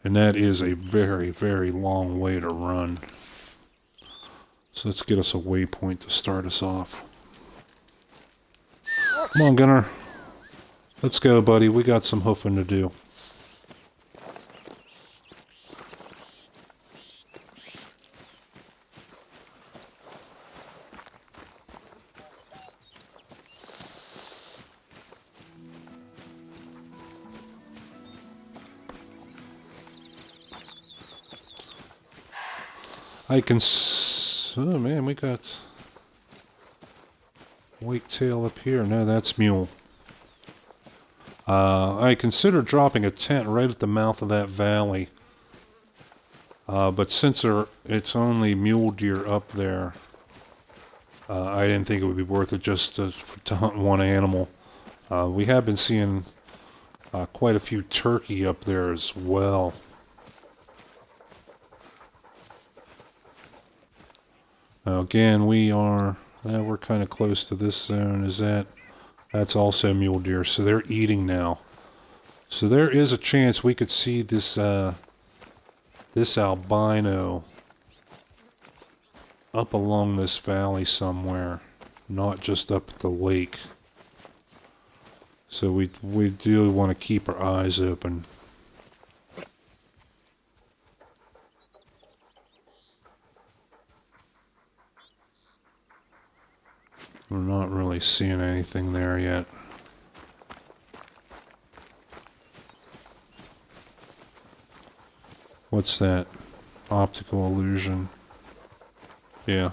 And that is a very, very long way to run. So let's get us a waypoint to start us off. Come on, Gunner. Let's go, buddy. We got some hoofing to do. Oh man, we got whitetail up here. No, that's mule. I considered dropping a tent right at the mouth of that valley. But since it's only mule deer up there, I didn't think it would be worth it just to hunt one animal. We have been seeing quite a few turkey up there as well. Now again, we're kind of close to this zone. That's also mule deer, so they're eating now. So there is a chance we could see this albino up along this valley somewhere, not just up at the lake. So we do want to keep our eyes open. We're not really seeing anything there yet. What's that? Optical illusion. Yeah.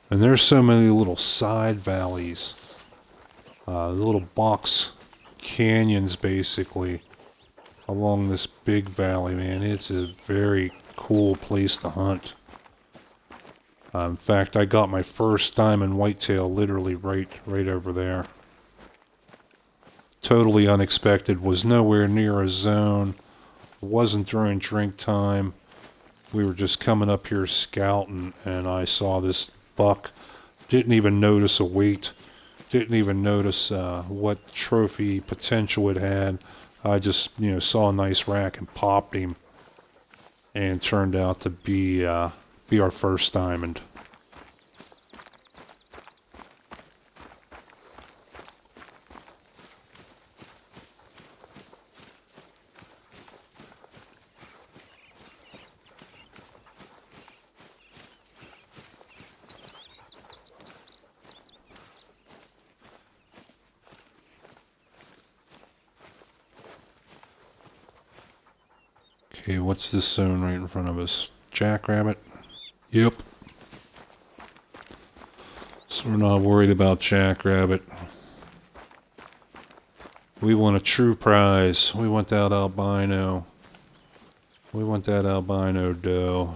And there's so many little side valleys. Little box canyons, basically, along this big valley, man. It's a very cool place to hunt. In fact, I got my first diamond whitetail literally right over there. Totally unexpected. Was nowhere near a zone. Wasn't during drink time. We were just coming up here scouting, and I saw this buck. Didn't even notice a weight. Didn't even notice what trophy potential it had. I just, saw a nice rack and popped him, and turned out to be our first diamond. Okay, what's this zone right in front of us? Jackrabbit? Yep. So we're not worried about jackrabbit. We want a true prize. We want that albino. We want that albino doe.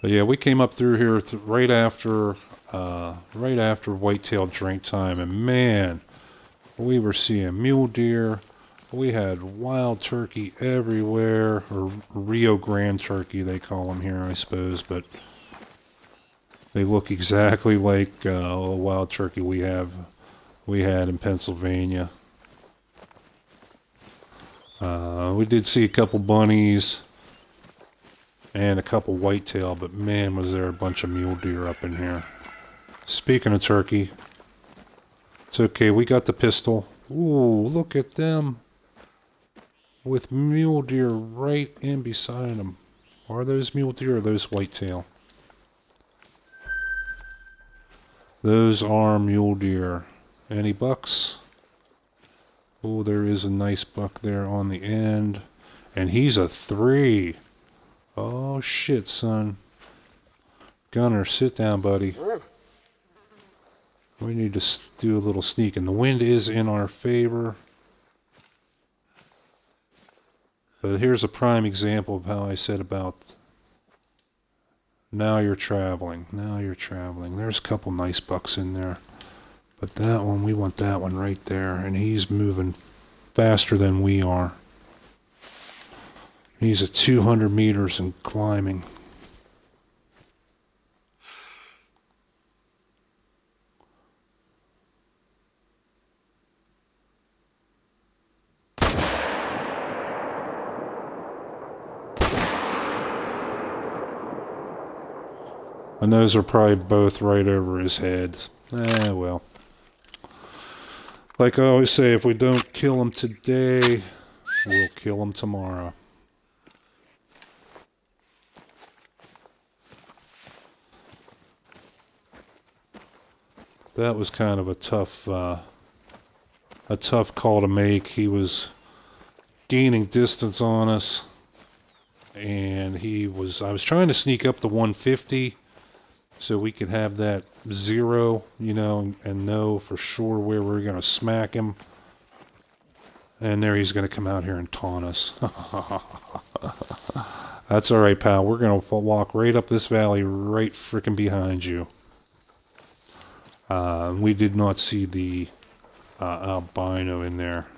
But yeah, we came up through here right after right after whitetail drink time, and man, we were seeing mule deer. We had wild turkey everywhere, or Rio Grande turkey they call them here, I suppose, but they look exactly like a wild turkey we had in Pennsylvania. We did see a couple bunnies and a couple whitetail, but man, was there a bunch of mule deer up in here. Speaking of turkey, it's okay, we got the pistol. Ooh, look at them with mule deer right in beside them. Are those mule deer or those whitetail? Those are mule deer. Any bucks? Oh, there is a nice buck there on the end. And he's a 3. Oh, shit, son. Gunner, sit down, buddy. We need to do a little sneaking. The wind is in our favor. But here's a prime example of how I said about now you're traveling. Now you're traveling. There's a couple nice bucks in there. But that one, we want that one right there. And he's moving faster than we are. He's at 200 meters and climbing. And those are probably both right over his head. Well. Like I always say, if we don't kill him today, we'll kill him tomorrow. That was kind of a tough call to make. He was gaining distance on us, and I was trying to sneak up to 150 so we could have that 0, you know, and know for sure where we're going to smack him. And there he's going to come out here and taunt us. That's all right, pal. We're going to walk right up this valley right frickin' behind you. We did not see the albino in there.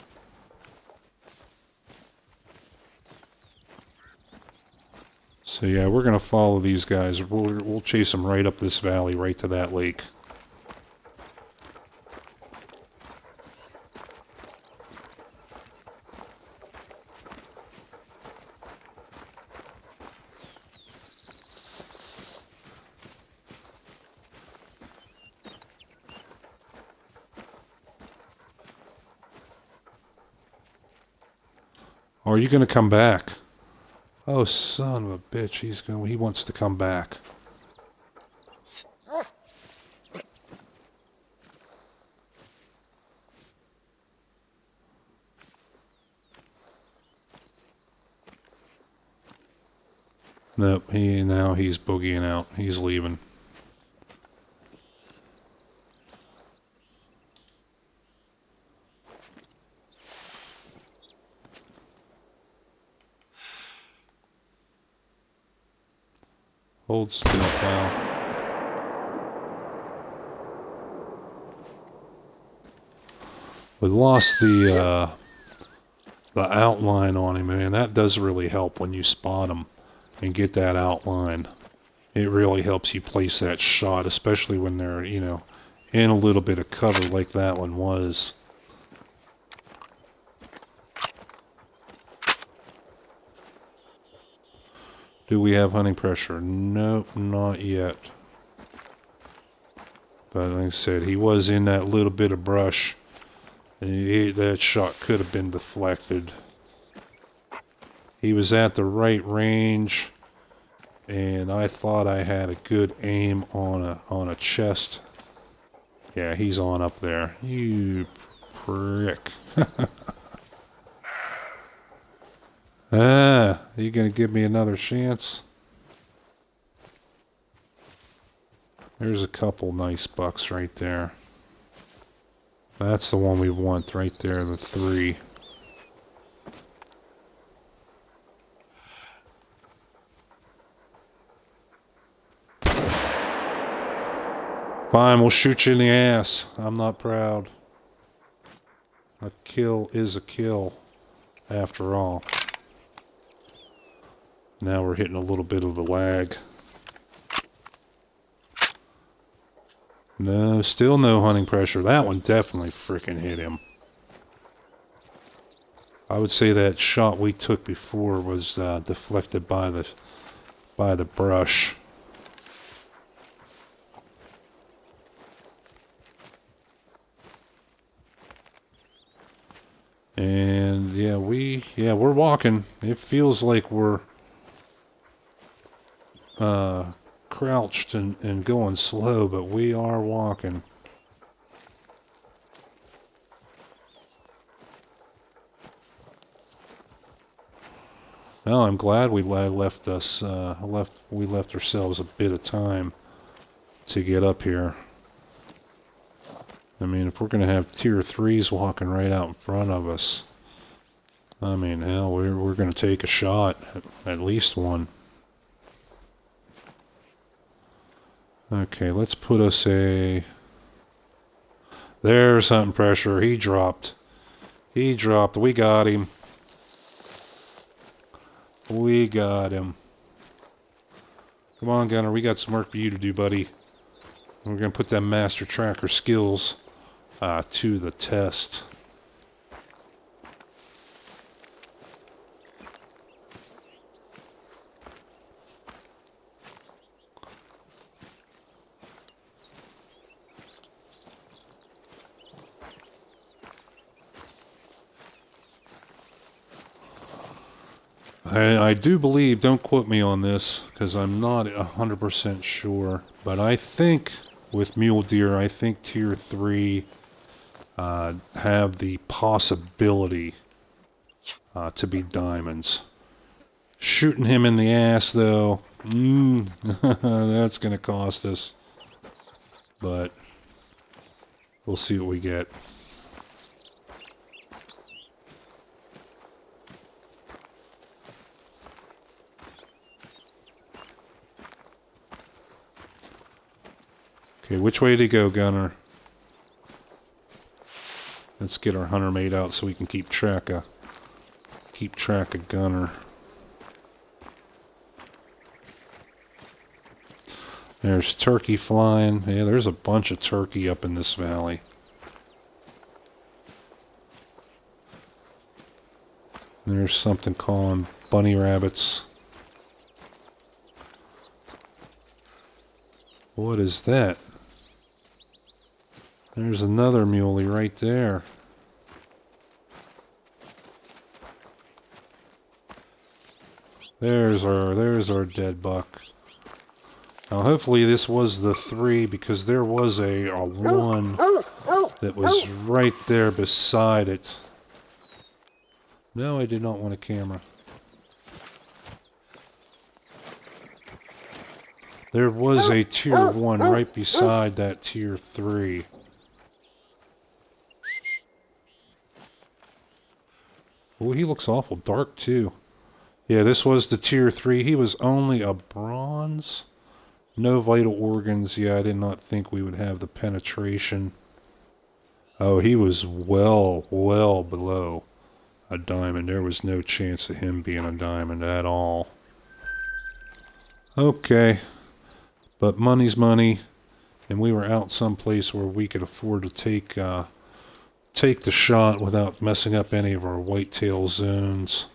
So yeah, we're going to follow these guys. We'll chase them right up this valley, right to that lake. Are you going to come back? Oh, son of a bitch, he wants to come back. Nope, now he's boogieing out. He's leaving. Hold still, pal. We lost the outline on him, man. That does really help when you spot him and get that outline. It really helps you place that shot, especially when they're, you know, in a little bit of cover like that one was. Do we have hunting pressure? Nope, not yet. But like I said, he was in that little bit of brush. And that shot could have been deflected. He was at the right range, and I thought I had a good aim on a chest. Yeah, he's on up there. You prick. You gonna give me another chance? There's a couple nice bucks right there. That's the one we want right there, the 3. Fine, we'll shoot you in the ass. I'm not proud. A kill is a kill, after all. Now we're hitting a little bit of the lag. No, still no hunting pressure. That one definitely freaking hit him. I would say that shot we took before was deflected by the brush. And yeah, we're walking. It feels like we're crouched and going slow, but we are walking. Well, I'm glad we left ourselves a bit of time to get up here. I mean, if we're going to have tier 3s walking right out in front of us, I mean, hell, we're going to take a shot, at least one. Okay, let's put us a... There's hunting pressure. He dropped. We got him. We got him. Come on, Gunner. We got some work for you to do, buddy. We're going to put them master tracker skills to the test. I do believe, don't quote me on this, because I'm not 100% sure, but I think with mule deer, I think tier 3 have the possibility to be diamonds. Shooting him in the ass, though, that's going to cost us, but we'll see what we get. Okay, which way to go, Gunner? Let's get our hunter mate out so we can keep track of Gunner. There's turkey flying. Yeah, there's a bunch of turkey up in this valley. There's something calling bunny rabbits. What is that? There's another muley right there. There's our dead buck. Now hopefully this was the 3, because there was a 1 that was right there beside it. No, I did not want a camera. There was a tier 1 right beside that tier 3. Oh, he looks awful dark, too. Yeah, this was the tier 3. He was only a bronze. No vital organs. Yeah, I did not think we would have the penetration. Oh, he was well below a diamond. There was no chance of him being a diamond at all. Okay. But money's money. And we were out someplace where we could afford to take the shot without messing up any of our whitetail zones.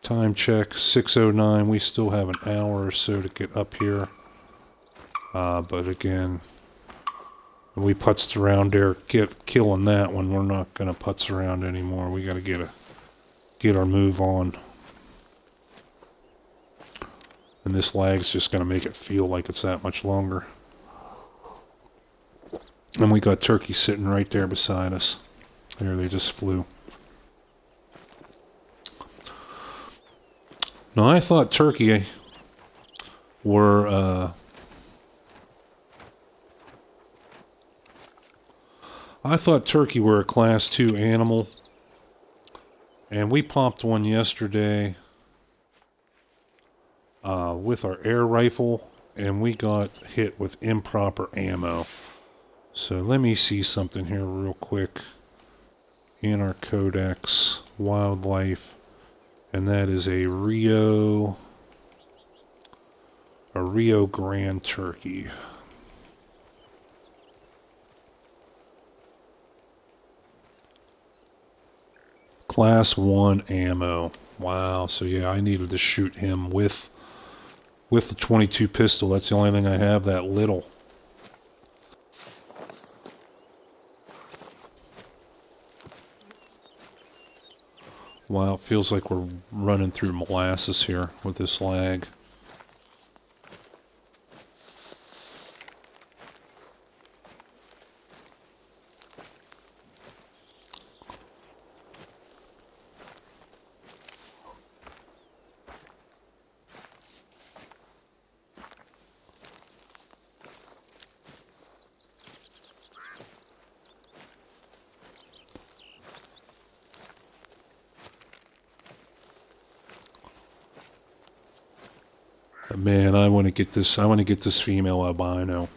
Time check, 6:09. We still have an hour or so to get up here. But again, we putzed around there, killing that one. We're not going to putz around anymore. We got to get our move on. And this lag's just going to make it feel like it's that much longer. And we got turkey sitting right there beside us. There, they just flew. Now, I thought turkey were, a class 2 animal. And we popped one yesterday with our air rifle. and we got hit with improper ammo. So let me see something here real quick in our codex, wildlife, and that is a Rio Grande turkey. Class 1 ammo. Wow, so yeah, I needed to shoot him with the 22 pistol. That's the only thing I have that little. Wow, it feels like we're running through molasses here with this lag. Man, I want to get this female albino.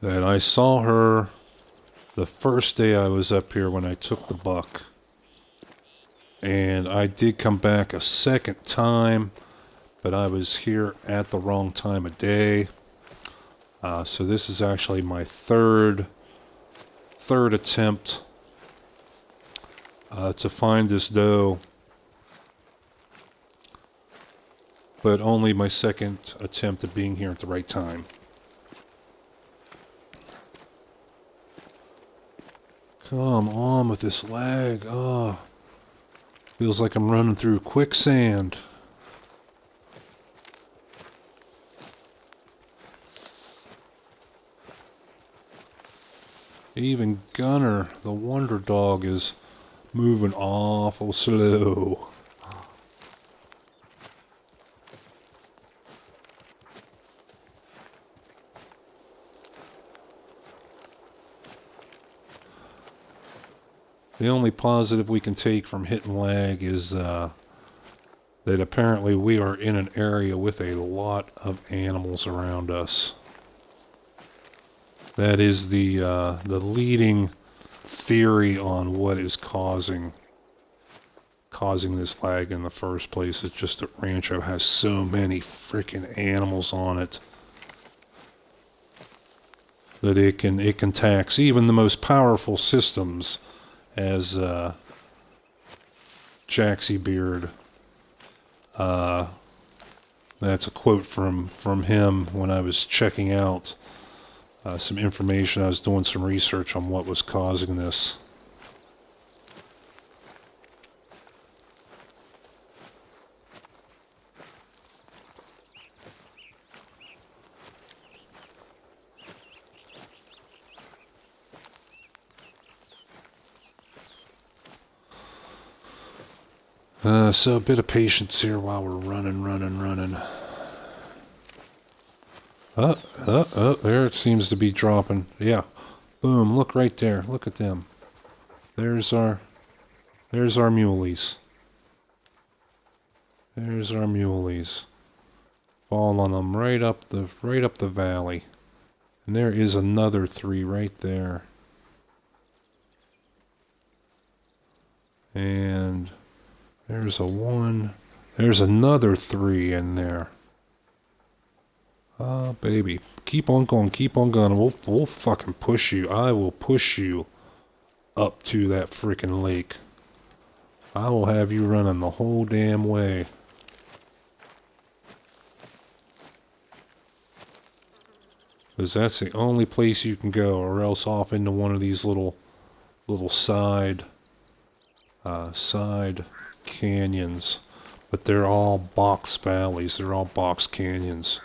That I saw her the first day I was up here when I took the buck. And I did come back a second time, but I was here at the wrong time of day. So this is actually my third attempt to find this doe, but only my second attempt at being here at the right time. Come on with this lag. Oh, feels like I'm running through quicksand. Even Gunner, the wonder dog, is moving awful slow. The only positive we can take from hitting lag is that apparently we are in an area with a lot of animals around us. That is the leading theory on what is causing this lag in the first place. It's just that Rancho has so many freaking animals on it that it can tax even the most powerful systems, as Jaxie Beard. That's a quote from him when I was checking out some information. I was doing some research on what was causing this. So a bit of patience here while we're running. There it seems to be dropping. Yeah. Boom, look right there. Look at them. There's our muleys. There's our muleys. Fall on them right up the valley. And there is another 3 right there. And there's a 1. There's another 3 in there. Oh, baby. Keep on going. We'll fucking push you. I will push you up to that freaking lake. I will have you running the whole damn way. Because that's the only place you can go, or else off into one of these little side canyons. But they're all box valleys. They're all box canyons.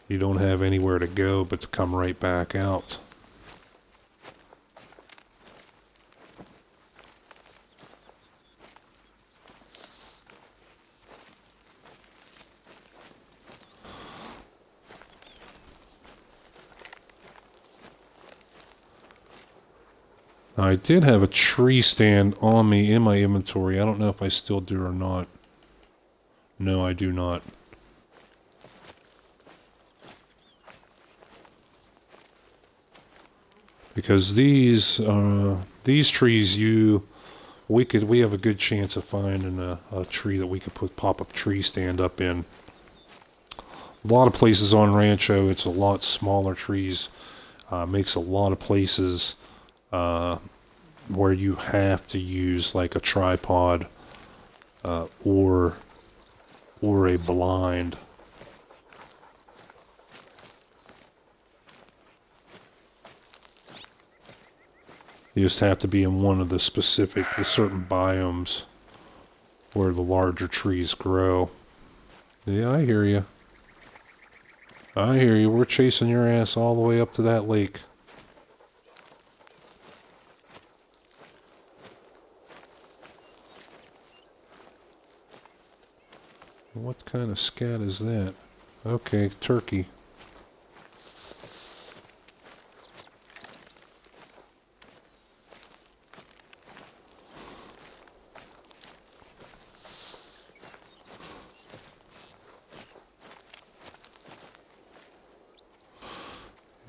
You don't have anywhere to go but to come right back out. I did have a tree stand on me in my inventory. I don't know if I still do or not. No, I do not. Because these trees, we have a good chance of finding a tree that we could put pop-up tree stand up in. A lot of places on Rancho, it's a lot smaller trees. Makes a lot of places where you have to use like a tripod or a blind. You just have to be in one of the certain biomes where the larger trees grow. Yeah, I hear you. I hear you. We're chasing your ass all the way up to that lake. What kind of scat is that? Okay, turkey.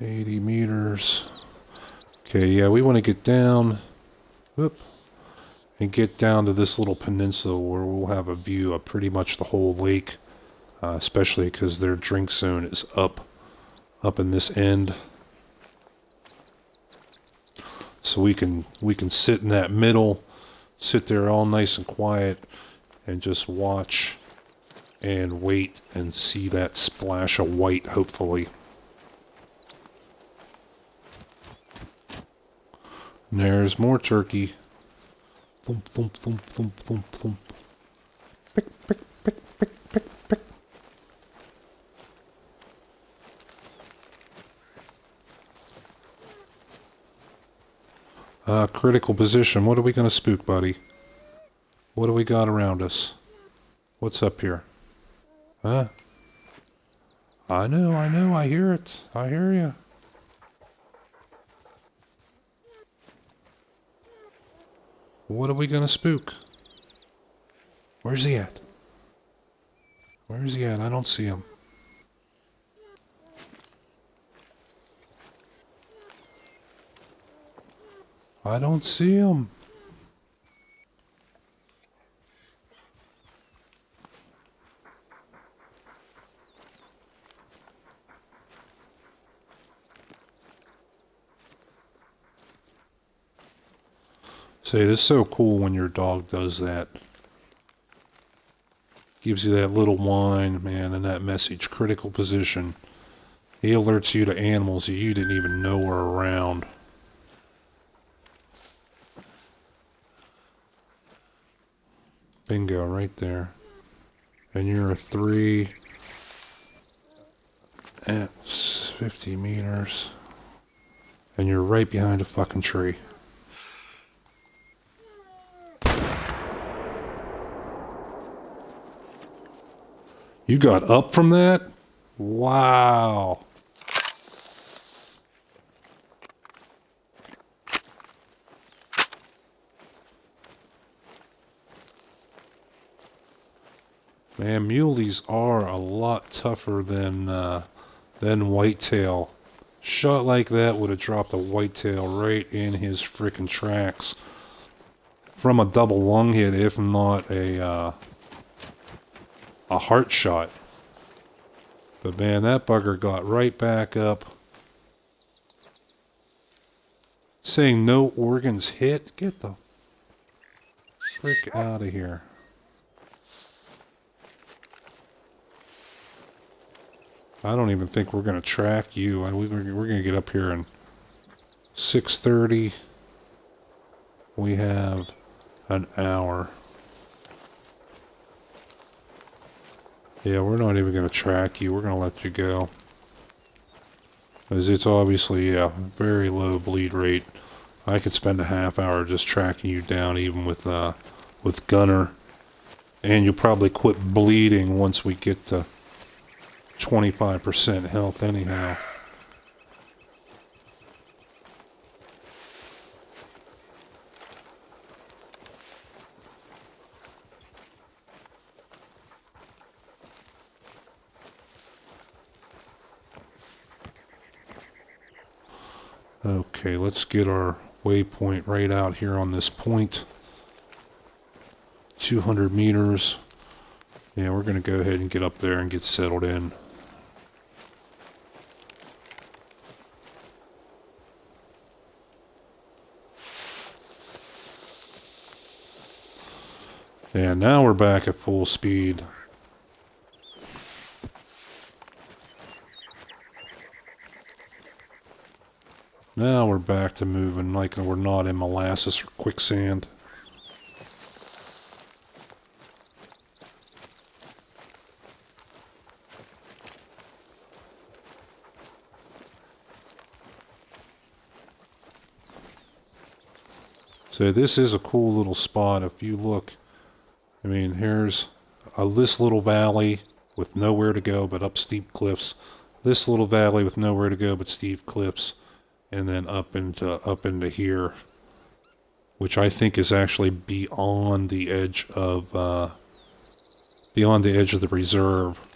$80 meters. Okay, yeah, we want to get down. Whoop. And get down to this little peninsula where we'll have a view of pretty much the whole lake, especially because their drink zone is up in this end. So we can sit in that middle, sit there all nice and quiet, and just watch and wait and see that splash of white, hopefully. And there's more turkey. Thump, thump, thump, thump, thump, thump. Pick, pick, pick, pick, pick, pick. Critical position. What are we going to spook, buddy? What do we got around us? What's up here? Huh? I know, I hear it. I hear you. What are we gonna spook? Where's he at? Where's he at? I don't see him. I don't see him. Say, this is so cool when your dog does that. Gives you that little whine, man, and that message, critical position. He alerts you to animals that you didn't even know were around. Bingo, right there. And you're a 3 at 50 meters. And you're right behind a fucking tree. You got up from that? Wow. Man, muleys are a lot tougher than whitetail. Shot like that would have dropped a whitetail right in his frickin' tracks. From a double lung hit, if not a heart shot. But man, that bugger got right back up. Saying no organs hit? Get the frick out of here. I don't even think we're going to track you. We're going to get up here in 6:30. We have an hour. Yeah, we're not even going to track you. We're going to let you go. Because it's obviously, yeah, very low bleed rate. I could spend a half hour just tracking you down even with Gunner. And you'll probably quit bleeding once we get to 25% health anyhow. Okay, let's get our waypoint right out here on this point. 200 meters. Yeah, we're going to go ahead and get up there and get settled in. And now we're back at full speed. Now we're back to moving like we're not in molasses or quicksand. So this is a cool little spot. If you look, I mean, here's this little valley with nowhere to go but up steep cliffs. This little valley with nowhere to go but steep cliffs, and then up into here, which I think is actually beyond the edge of the reserve.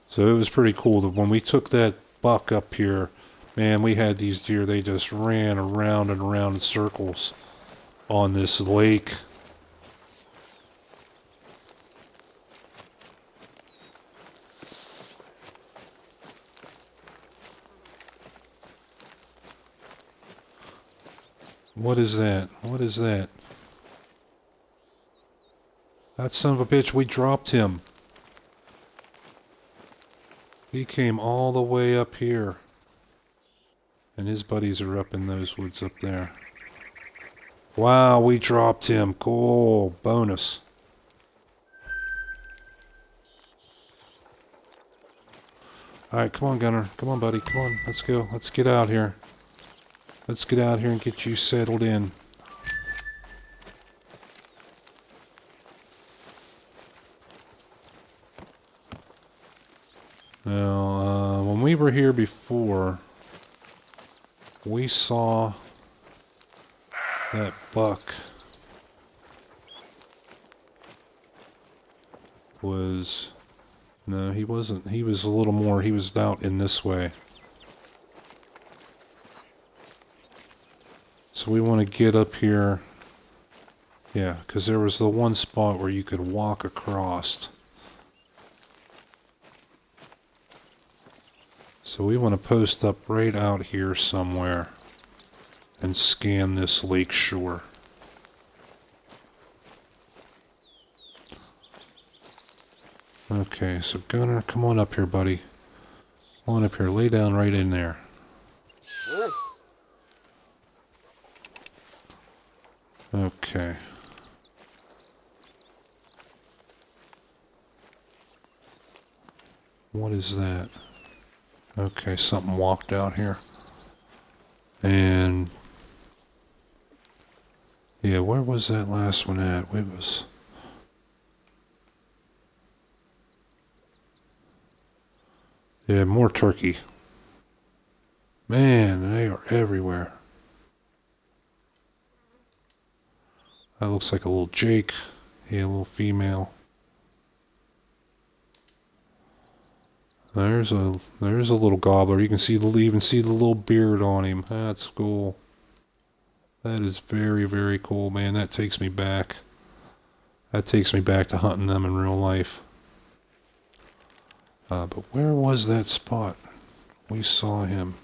So it was pretty cool that when we took that buck up here, man, we had these deer, they just ran around and around in circles on this lake. What is that? What is that? That son of a bitch, we dropped him. He came all the way up here. And his buddies are up in those woods up there. Wow, we dropped him. Cool. Bonus. Alright, come on, Gunner. Come on, buddy. Come on. Let's go. Let's get out here. Let's get out here and get you settled in. Now, when we were here before, we saw that buck was... No, he wasn't. He was a little more... He was out in this way. So we want to get up here. Yeah, because there was the one spot where you could walk across. So we want to post up right out here somewhere and scan this lake shore. Okay, so Gunner, come on up here, buddy. Come on up here, lay down right in there. Okay. What is that? Okay, something walked out here. And... yeah, where was that last one at? It was... yeah, more turkey. Man, they are everywhere. That looks like a little Jake. Yeah, a little female. There's a little gobbler. You can see even see the little beard on him. That's cool. That is very, very cool, man. That takes me back. That takes me back to hunting them in real life. But where was that spot? We saw him.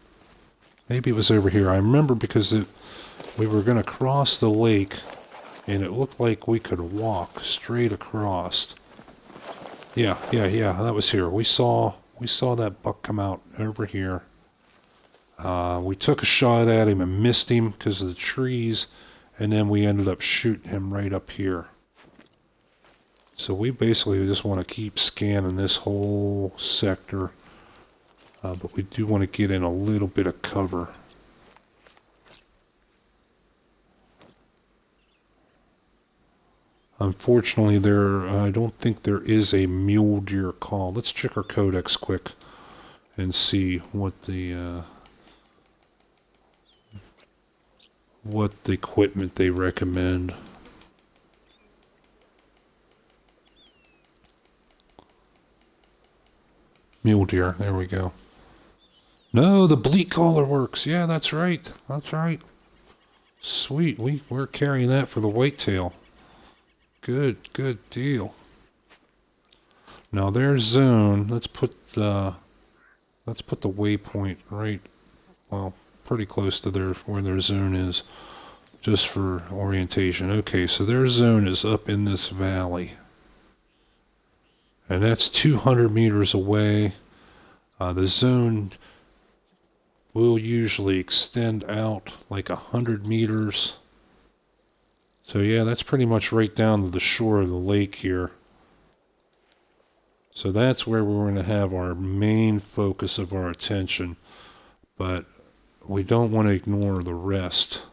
Maybe it was over here. I remember because we were going to cross the lake, and it looked like we could walk straight across. Yeah. That was here. We saw that buck come out over here. We took a shot at him and missed him because of the trees, and then we ended up shooting him right up here. So we basically just want to keep scanning this whole sector, but we do want to get in a little bit of cover. Unfortunately, I don't think there is a mule deer call. Let's check our codex quick and see what the equipment they recommend. Mule deer, there we go. No, the bleat collar works. Yeah, that's right. That's right. Sweet. We're carrying that for the whitetail. Good deal. Now their zone. Let's put the waypoint right. Well, pretty close to where their zone is, just for orientation. Okay, so their zone is up in this valley, and that's 200 meters away. The zone will usually extend out like 100 meters. So yeah, that's pretty much right down to the shore of the lake here. So that's where we're going to have our main focus of our attention, but we don't want to ignore the rest.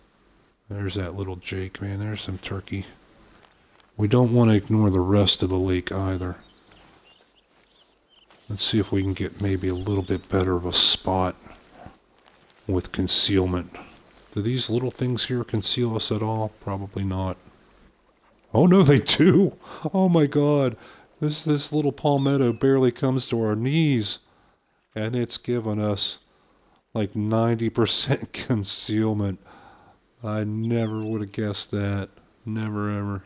There's that little Jake, man. There's some turkey. We don't want to ignore the rest of the lake either. Let's see if we can get maybe a little bit better of a spot with concealment. Do these little things here conceal us at all? Probably not. Oh no, they do! Oh my god! This little palmetto barely comes to our knees, and it's given us like 90% concealment. I never would have guessed that. Never ever.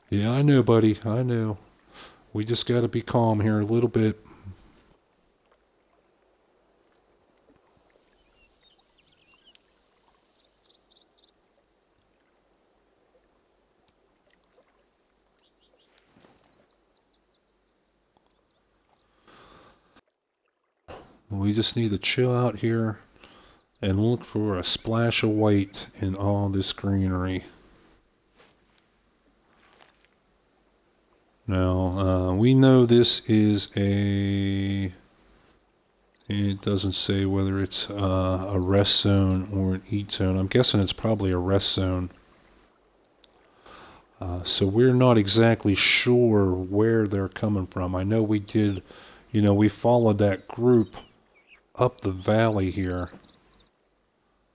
Yeah, I know, buddy. I know. We just got to be calm here a little bit. We just need to chill out here and look for a splash of white in all this greenery. Now, we know this is it doesn't say whether it's a rest zone or an eat zone. I'm guessing it's probably a rest zone. So we're not exactly sure where they're coming from. I know we did, we followed that group up the valley here.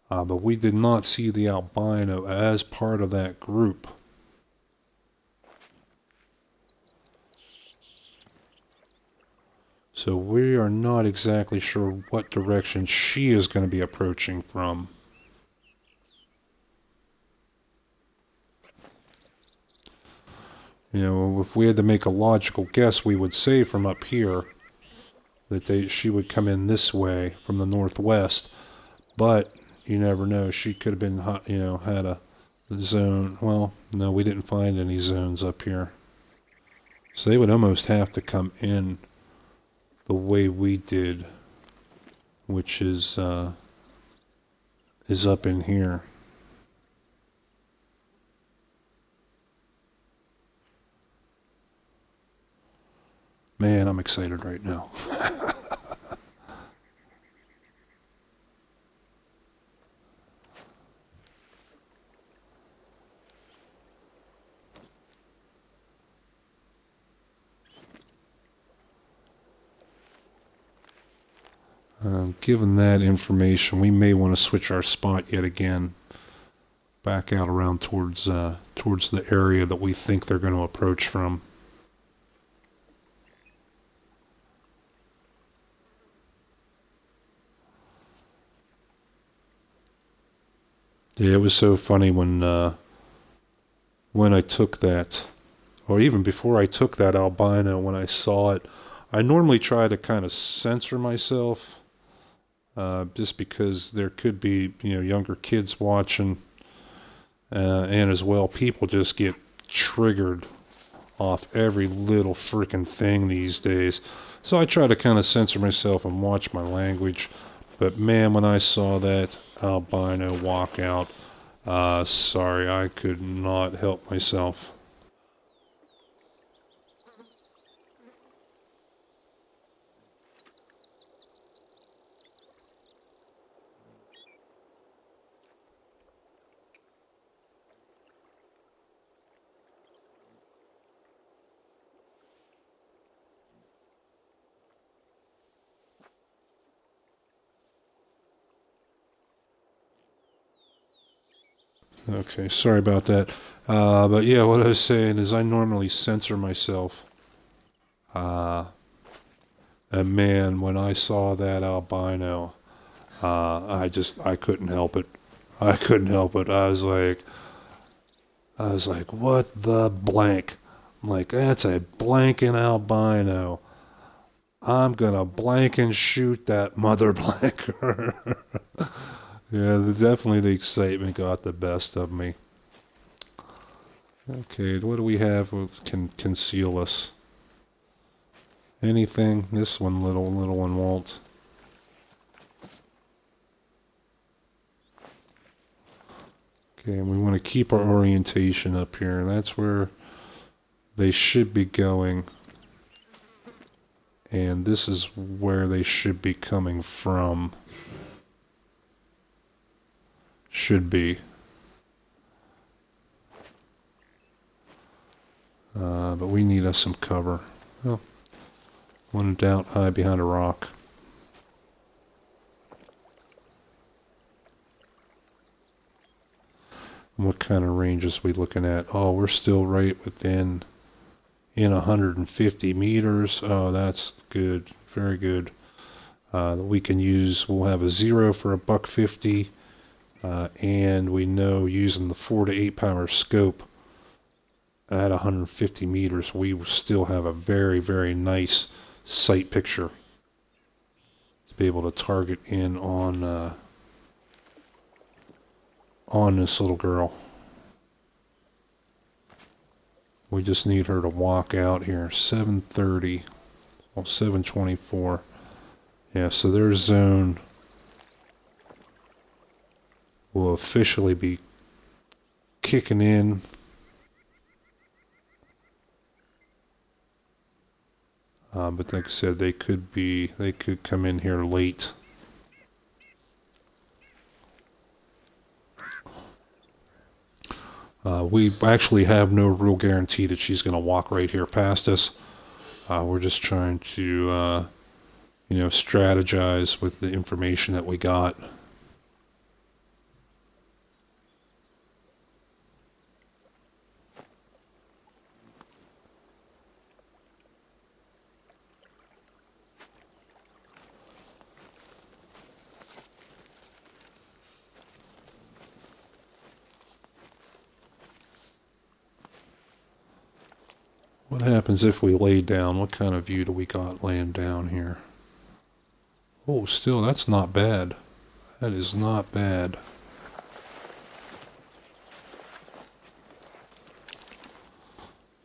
But we did not see the albino as part of that group. So we are not exactly sure what direction she is going to be approaching from. If we had to make a logical guess, we would say from up here that she would come in this way from the northwest. But you never know. She could have been, had a zone. Well, no, we didn't find any zones up here. So they would almost have to come in the way we did, which is up in here. Man, I'm excited right now. Given that information, we may want to switch our spot yet again, back out around towards the area that we think they're going to approach from. Yeah, it was so funny when I took that, or even before I took that albino, when I saw it. I normally try to kind of censor myself, just because there could be younger kids watching, and as well people just get triggered off every little freaking thing these days. So I try to kind of censor myself and watch my language. But man, when I saw that albino walk out, sorry, I could not help myself. Okay, sorry about that. But yeah, what I was saying is I normally censor myself. And man, when I saw that albino, I couldn't help it. I couldn't help it. I was like, what the blank? I'm like, that's a blanking albino. I'm gonna blank and shoot that mother blanker. Yeah, definitely the excitement got the best of me. Okay, what do we have that can conceal us? Anything? This one, little one won't. Okay, and we want to keep our orientation up here. That's where they should be going. And this is where they should be coming from. Should be. But we need us some cover. Well, when in doubt, hide behind a rock. What kind of ranges we looking at? Oh, we're still right within in 150 meters. Oh, that's good. Very good. We can use, we'll have a 0 for a buck 50. And we know using the 4 to 8 power scope at 150 meters, we still have a very, very nice sight picture to be able to target in on this little girl. We just need her to walk out here. 7:30, well, 7:24. Yeah, so their zone will officially be kicking in. But like I said, they could come in here late. We actually have no real guarantee that she's going to walk right here past us. We're just trying to, strategize with the information that we got. What happens if we lay down? What kind of view do we got laying down here? Oh, still, that's not bad. That is not bad.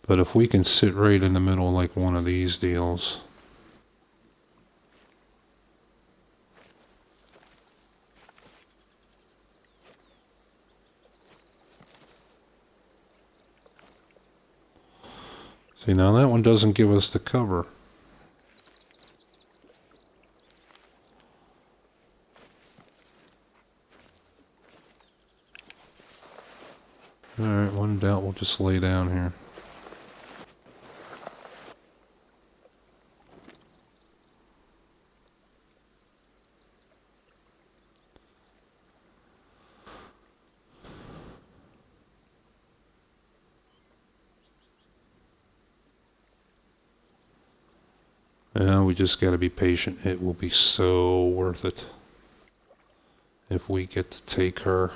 But if we can sit right in the middle like one of these deals. See, now that one doesn't give us the cover. Alright, when in doubt, we'll just lay down here. Yeah, we just got to be patient. It will be so worth it if we get to take her.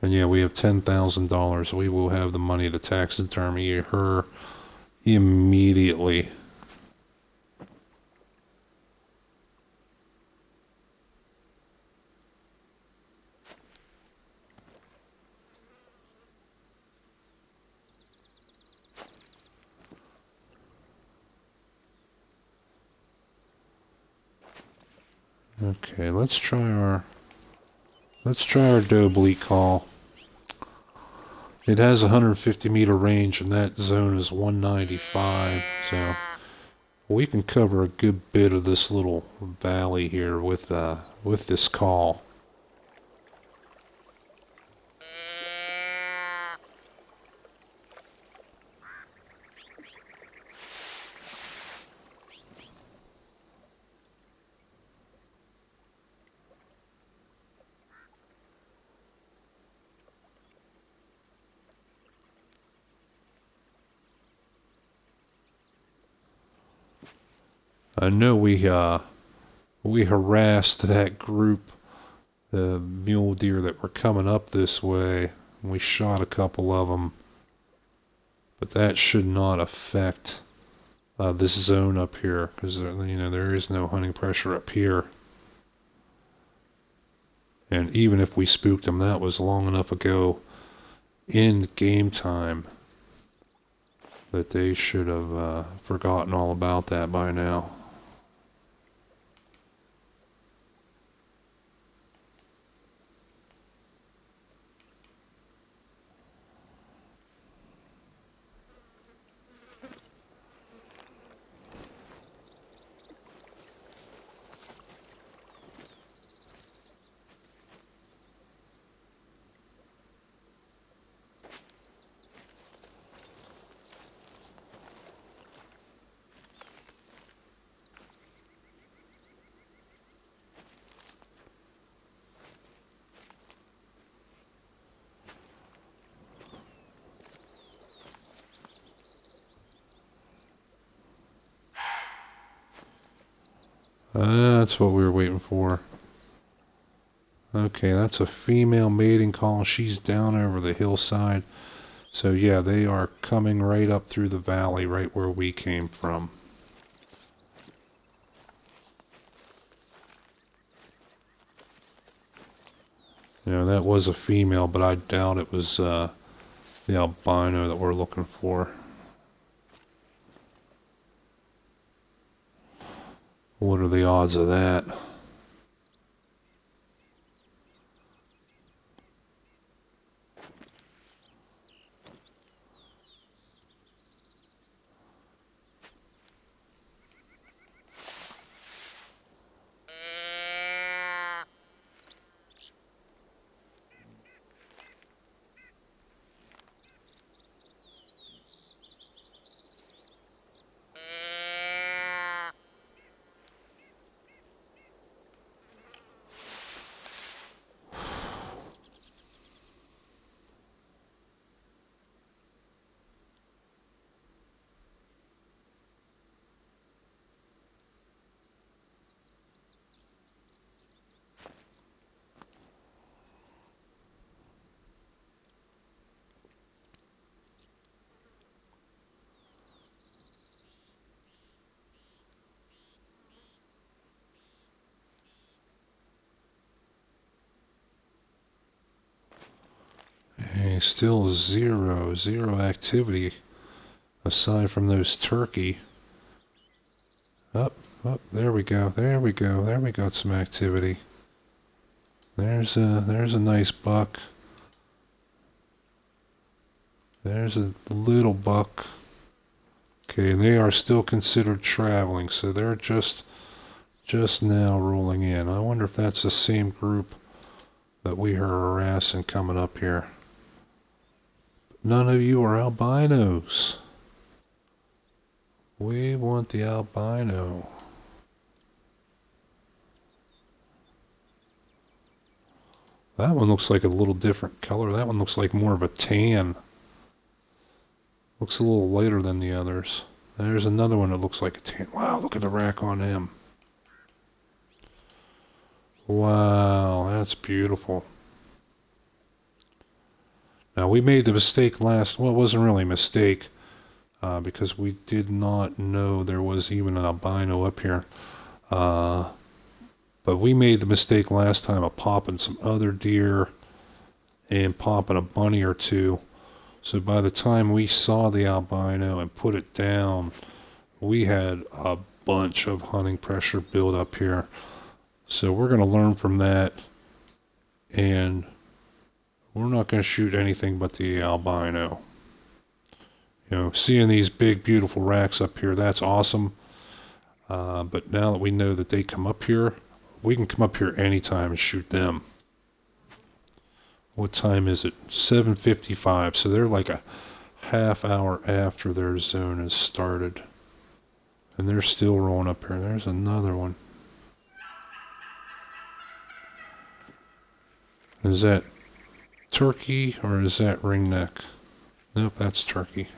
And yeah, we have $10,000. We will have the money to taxidermy her immediately. Okay, let's try our doe bleak call. It has a 150 meter range, and that zone is 195. So we can cover a good bit of this little valley here with this call. I know we harassed that group, the mule deer that were coming up this way. We shot a couple of them, but that should not affect this zone up here, because there is no hunting pressure up here. And even if we spooked them, that was long enough ago in game time that they should have forgotten all about that by now. That's what we were waiting for. Okay, that's a female mating call. She's down over the hillside. So yeah, they are coming right up through the valley, right where we came from. That was a female, but I doubt it was the albino that we're looking for. What are the odds of that? Hey, still zero activity aside from those turkey. Up, there we go. There we got some activity. There's a nice buck. There's a little buck. Okay, and they are still considered traveling, so they're just now rolling in. I wonder if that's the same group that we are harassing coming up here. None of you are albinos. We want the albino. That one looks like a little different color. That one looks like more of a tan. Looks a little lighter than the others. There's another one that looks like a tan. Wow, look at the rack on him. Wow, that's beautiful. Now, we made the mistake well, it wasn't really a mistake, because we did not know there was even an albino up here. But we made the mistake last time of popping some other deer and popping a bunny or two. So by the time we saw the albino and put it down, we had a bunch of hunting pressure build up here. So we're going to learn from that, and we're not going to shoot anything but the albino. Seeing these big, beautiful racks up here, that's awesome. But now that we know that they come up here, we can come up here anytime and shoot them. What time is it? 7:55. So they're like a half hour after their zone has started. And they're still rolling up here. There's another one. Is that turkey or is that ringneck? Nope, that's turkey.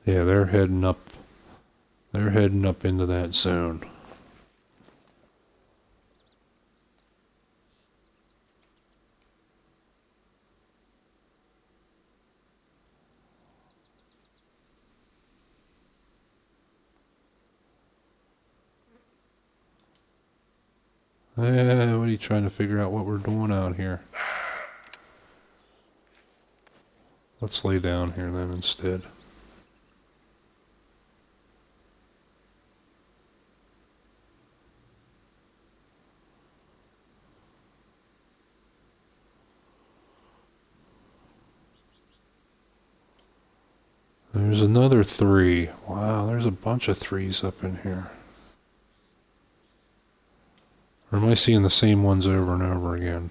Yeah, they're heading up. They're heading up into that zone. What are you trying to figure out what we're doing out here? Let's lay down here then instead. There's another 3. Wow, there's a bunch of 3s up in here. Or am I seeing the same ones over and over again?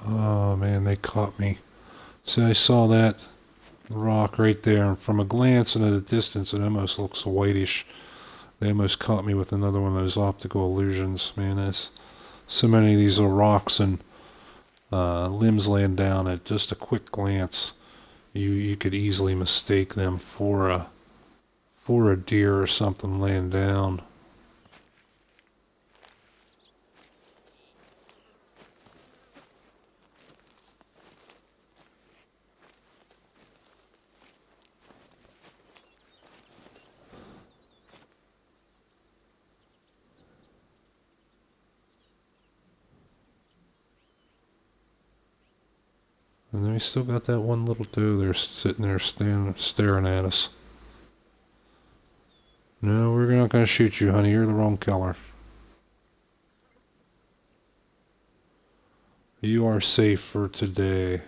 Oh man, they caught me. See, I saw that rock right there, and from a glance and at a distance, it almost looks whitish. They almost caught me with another one of those optical illusions. Man, there's so many of these little rocks and limbs laying down. At just a quick glance, you could easily mistake them for a deer or something laying down. And then we still got that one little doe there sitting there staring at us. No, we're not going to shoot you, honey. You're the wrong color. You are safe for today.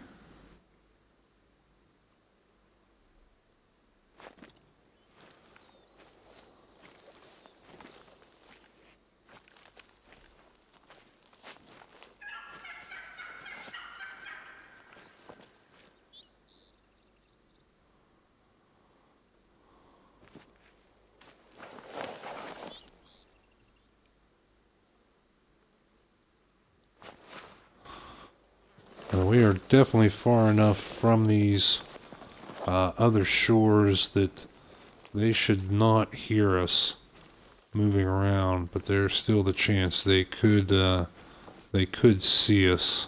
We are definitely far enough from these other shores that they should not hear us moving around, but there's still the chance they could see us.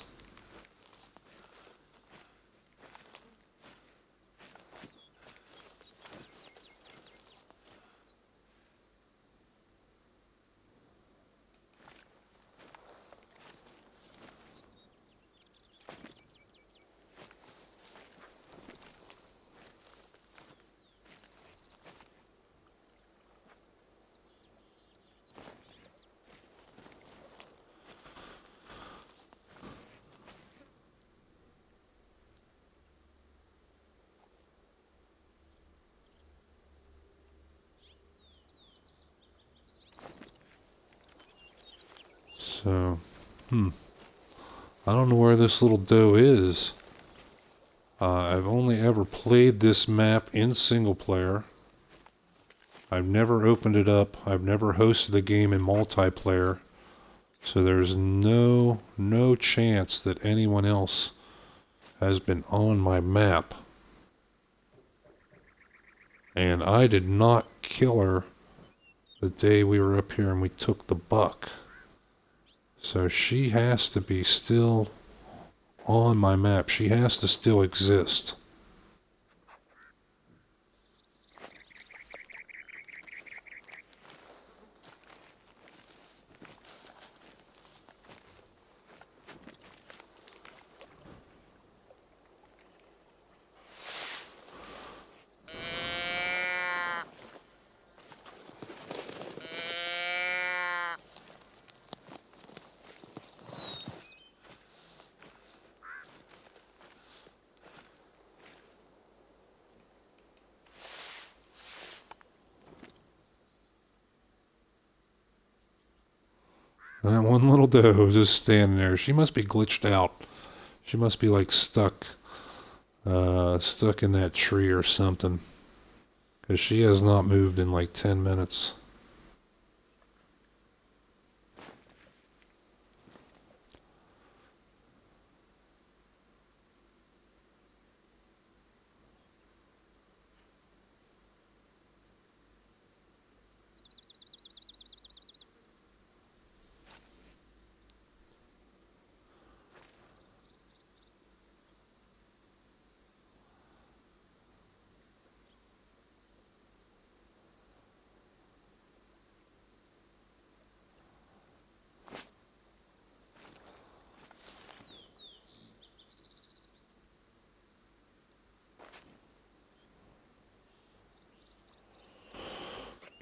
So, I don't know where this little doe is. I've only ever played this map in single player. I've never opened it up. I've never hosted the game in multiplayer. So there's no chance that anyone else has been on my map. And I did not kill her the day we were up here and we took the buck. So she has to be still on my map. She has to still exist. That one little doe just standing there. She must be glitched out. She must be like stuck in that tree or something. Because she has not moved in like 10 minutes.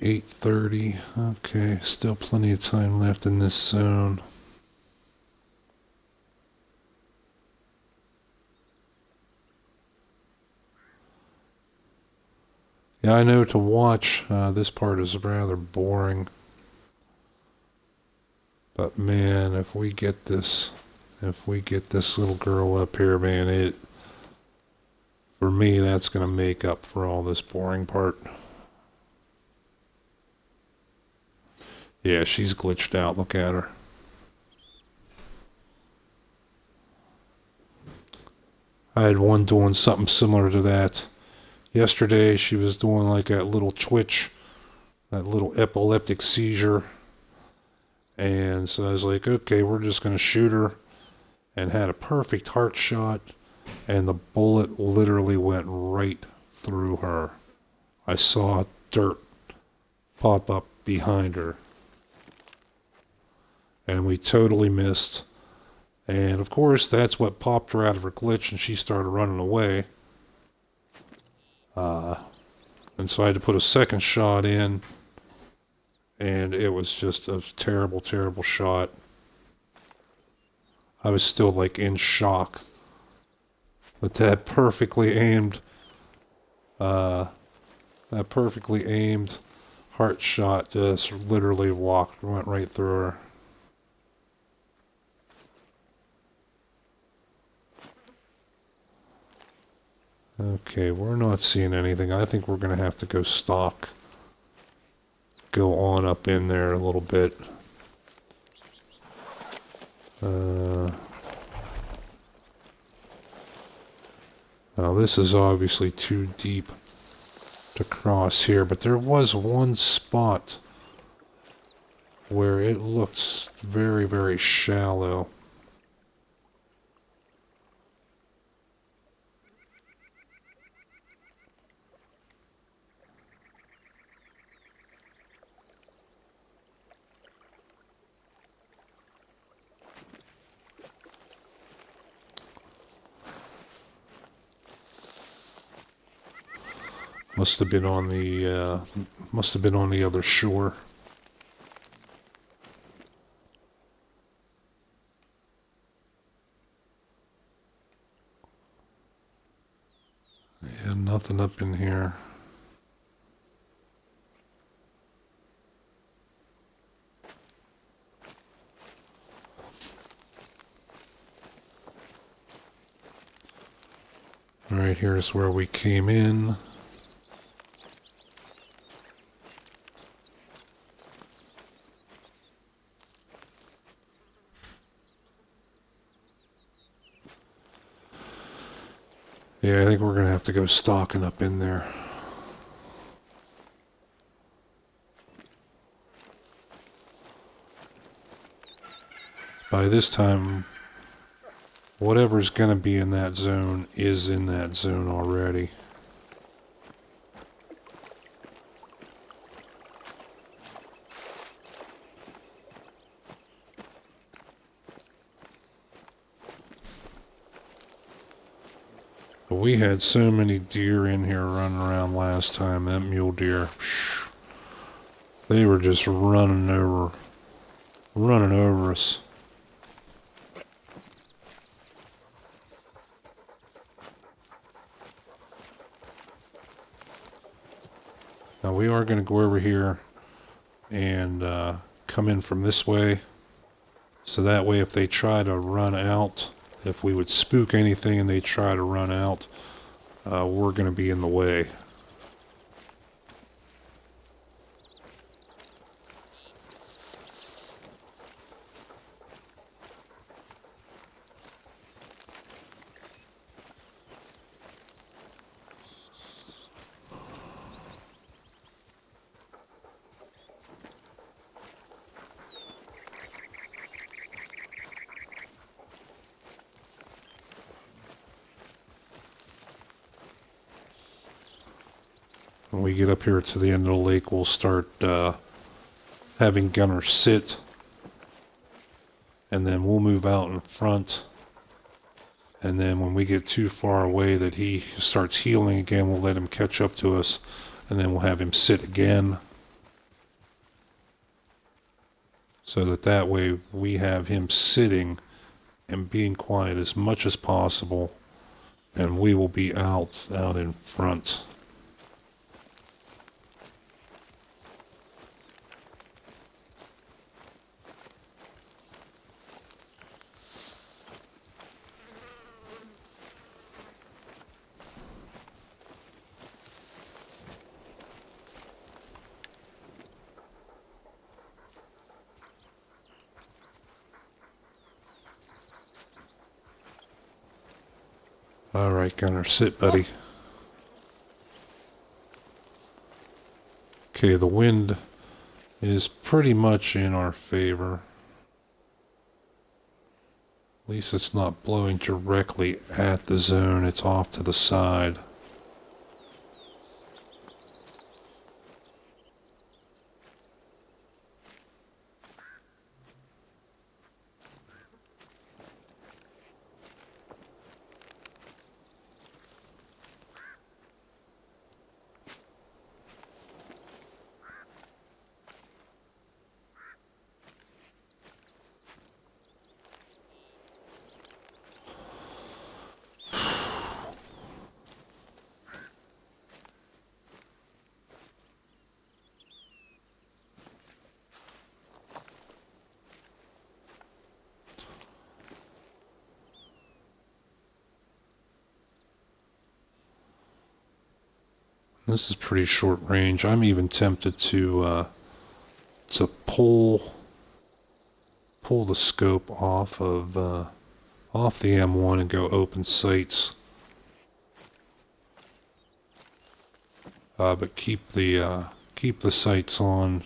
.30. Okay, still plenty of time left in this zone. Yeah, I know to watch, this part is rather boring. But man, if we get this little girl up here, man, for me, that's going to make up for all this boring part. Yeah, she's glitched out. Look at her. I had one doing something similar to that. Yesterday, she was doing like that little twitch, that little epileptic seizure. And so I was like, okay, we're just going to shoot her. And had a perfect heart shot. And the bullet literally went right through her. I saw dirt pop up behind her. And we totally missed. And of course, that's what popped her out of her glitch, and she started running away. And so I had to put a second shot in, and it was just a terrible, terrible shot. I was still like in shock. But that perfectly aimed heart shot just literally went right through her. Okay, we're not seeing anything. I think we're going to have to go stock. Go on up in there a little bit. Now this is obviously too deep to cross here, but there was one spot where it looks very, very shallow. Must have been on the other shore. Yeah, nothing up in here. Right here's where we came in. Yeah, I think we're going to have to go stalking up in there. By this time, whatever's going to be in that zone is in that zone already. But we had so many deer in here running around last time. That mule deer, they were just running over us. Now we are going to go over here and come in from this way So that way if they try to run out, if we would spook anything and they try to run out, we're going to be in the way. When we get up here to the end of the lake, we'll start having Gunner sit, and then we'll move out in front. And then when we get too far away that he starts healing again, we'll let him catch up to us, and then we'll have him sit again. So that way we have him sitting and being quiet as much as possible, and we will be out in front. All right, Gunner, sit, buddy. Okay, the wind is pretty much in our favor. At least it's not blowing directly at the zone, it's off to the side. This is pretty short range. I'm even tempted to pull the scope off of off the M1 and go open sights, but keep the sights on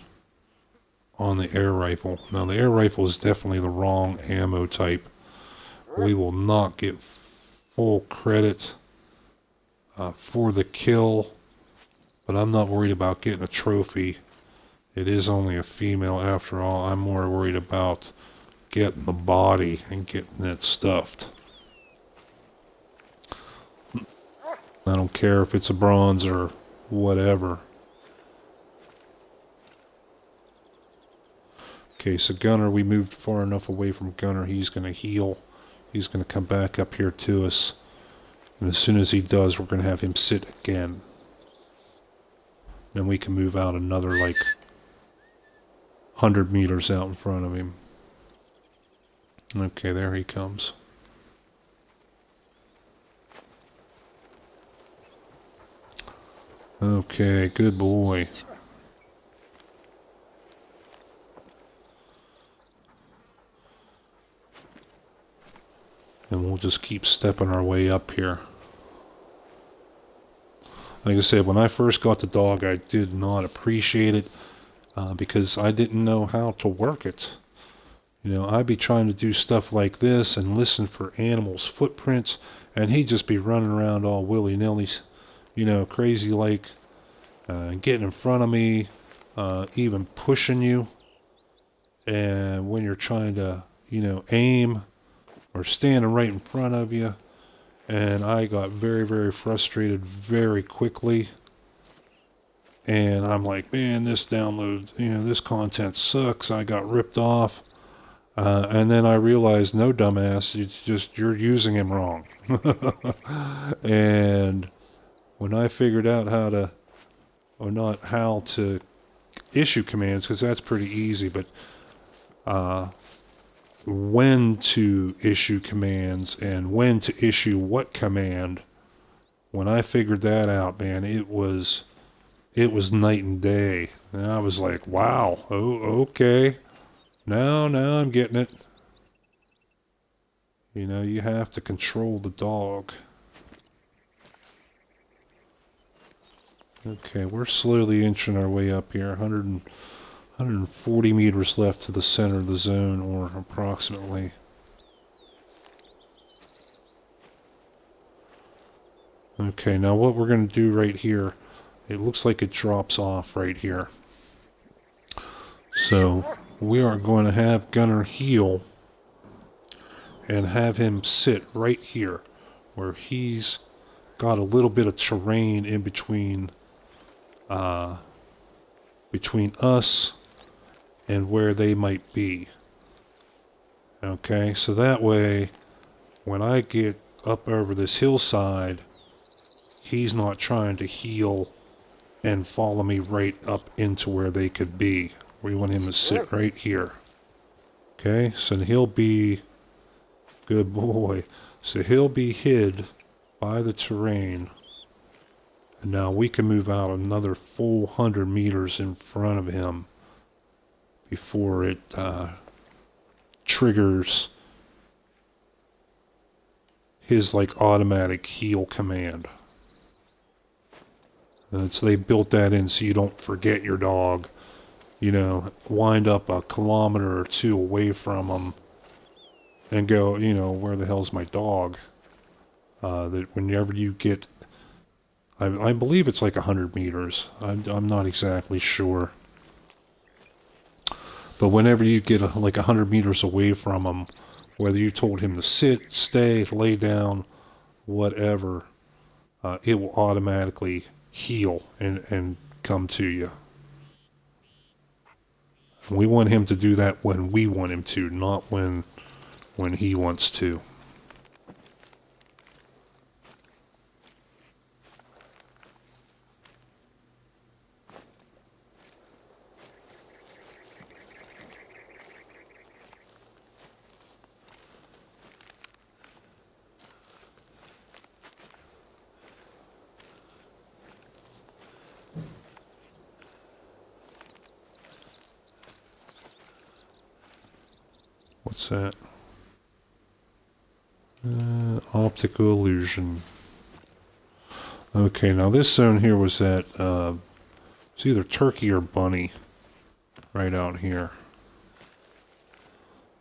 the air rifle. Now the air rifle is definitely the wrong ammo type. We will not get full credit for the kill. But I'm not worried about getting a trophy. It is only a female after all. I'm more worried about getting the body and getting it stuffed. I don't care if it's a bronze or whatever. Okay, so Gunner, we moved far enough away from Gunner. He's going to heal. He's going to come back up here to us. And as soon as he does, we're going to have him sit again. And we can move out another, 100 meters out in front of him. Okay, there he comes. Okay, good boy. And we'll just keep stepping our way up here. Like I said, when I first got the dog, I did not appreciate it because I didn't know how to work it. You know, I'd be trying to do stuff like this and listen for animals' footprints, and he'd just be running around all willy-nilly, crazy like, getting in front of me, even pushing you. And when you're trying to, aim or standing right in front of you, and I got very, very frustrated very quickly. And I'm like, man, this download, this content sucks. I got ripped off. And then I realized, no, dumbass, it's just you're using him wrong. And when I figured out how to issue commands, because that's pretty easy, but when to issue commands and when to issue what command. When I figured that out, man, it was night and day. And I was like, wow, oh, okay. Now I'm getting it. You know, you have to control the dog. Okay, we're slowly inching our way up here. 140 meters left to the center of the zone, or approximately. Okay, now what we're going to do right here, it looks like it drops off right here. So we are going to have Gunner heel and have him sit right here, where he's got a little bit of terrain in between us and where they might be. Okay, so that way, when I get up over this hillside, he's not trying to heel and follow me right up into where they could be. We want him to sit right here. Okay, so he'll be, good boy, so he'll be hid by the terrain. And now we can move out another full 100 meters in front of him before it triggers his like automatic heel command. And so they built that in so you don't forget your dog. You know, wind up a kilometer or two away from them and go, you know, where the hell's my dog? That whenever you get, I believe it's like 100 meters. I'm not exactly sure. But whenever you get like 100 meters away from him, whether you told him to sit, stay, lay down, whatever, it will automatically heel and come to you. We want him to do that when we want him to, not when he wants to. What's that? Optical illusion. Okay, now this zone here was at, it's either turkey or bunny, right out here.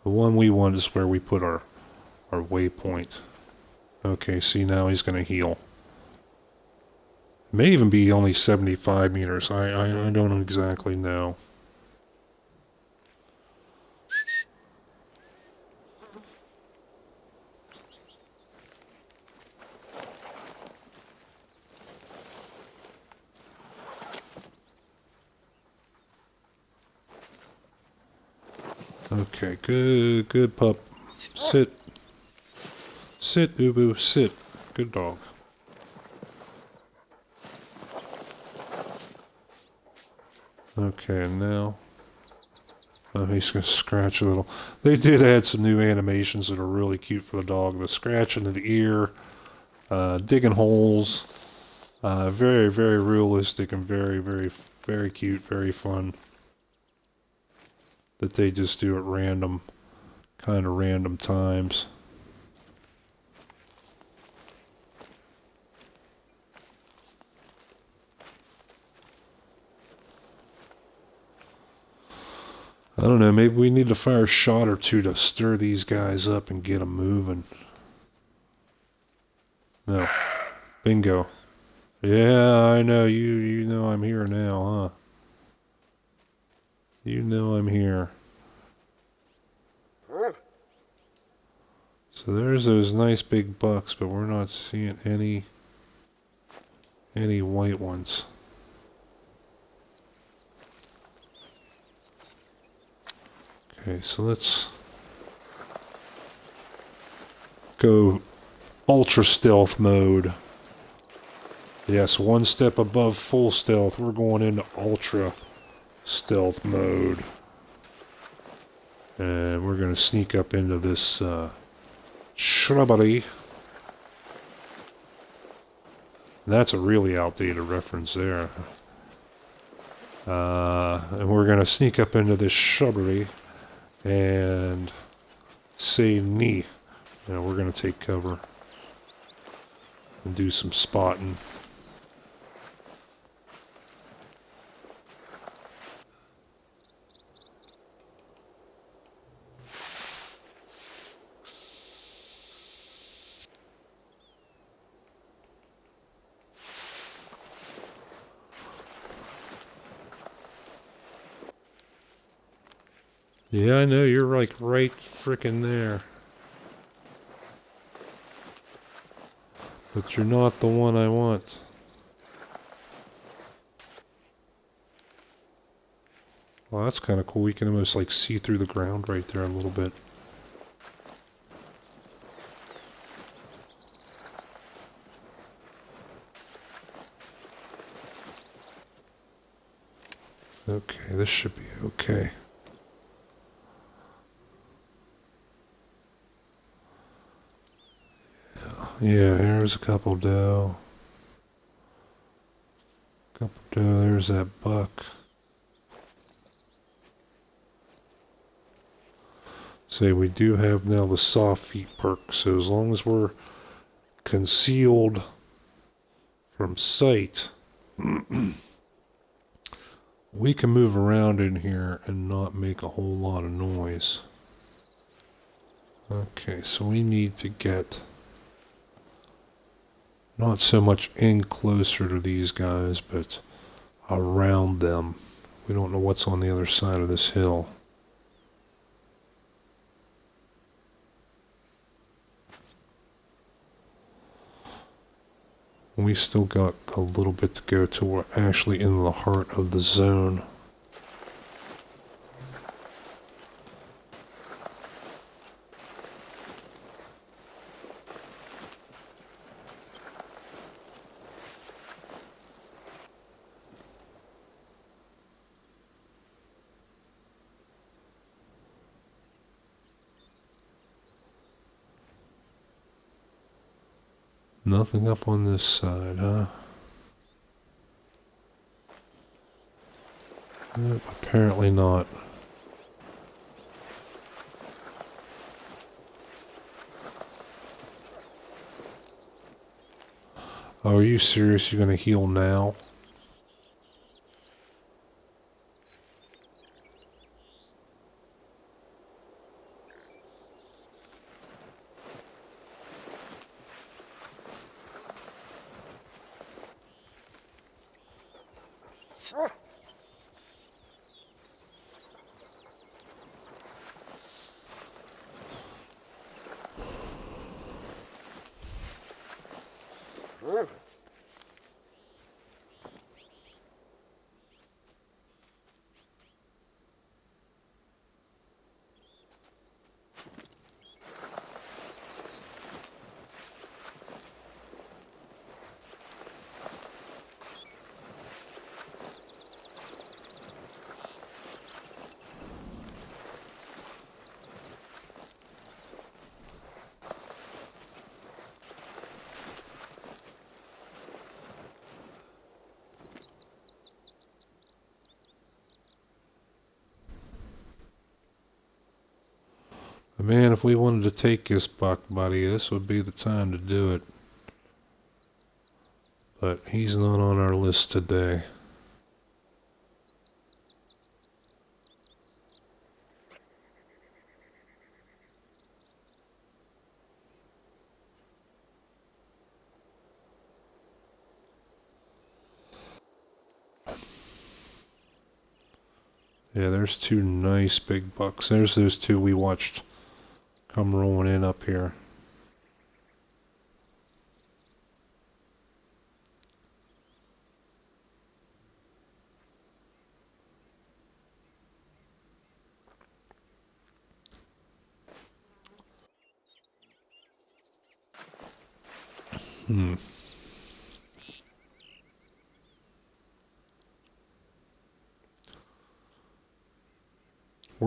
The one we want is where we put our waypoint. Okay, see, now he's going to heel. It may even be only 75 meters. I don't exactly know. Okay, good pup. Sit. Sit, Ubu, sit. Good dog. Okay, and now... Oh, he's going to scratch a little. They did add some new animations that are really cute for the dog. The scratching of the ear, digging holes. Very, very realistic and very, very, very cute, very fun. That they just do at random, kind of random times. I don't know, maybe we need to fire a shot or two to stir these guys up and get them moving. No. Bingo. Yeah, I know, you know I'm here now, huh? You know I'm here. So there's those nice big bucks, but we're not seeing any white ones. Okay, so let's go ultra stealth mode. Yes, one step above full stealth. We're going into ultra stealth mode. And we're going to sneak up into this shrubbery. That's a really outdated reference there. And we're going to sneak up into this shrubbery and say knee. We're going to take cover and do some spotting. Yeah, I know, you're like right frickin' there. But you're not the one I want. Well, that's kind of cool. We can almost like see through the ground right there a little bit. Okay, this should be okay. Yeah, here's a couple doe. There's that buck. Say we do have now the soft feet perk, so as long as we're concealed from sight, we can move around in here and not make a whole lot of noise. Okay, so we need to get not so much in closer to these guys, but around them. We don't know what's on the other side of this hill. We still got a little bit to go till we're actually in the heart of the zone. Nothing up on this side, huh? Nope, apparently not. Oh, are you serious? You're gonna heal now? Man, if we wanted to take this buck, buddy, this would be the time to do it. But he's not on our list today. Yeah, there's two nice big bucks. There's those two we watched come rolling in up here.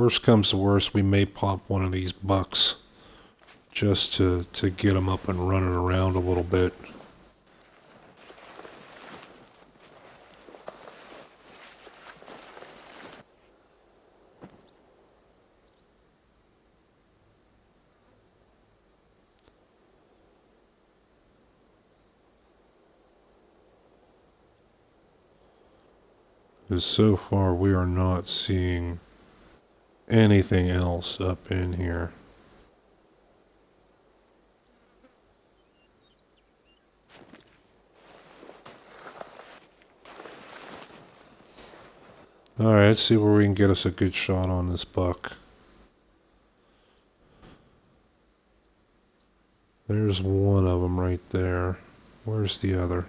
worst comes to worst, we may pop one of these bucks just to get them up and running around a little bit. Because so far we are not seeing anything else up in here. Alright, let's see where we can get us a good shot on this buck. There's one of them right there. Where's the other?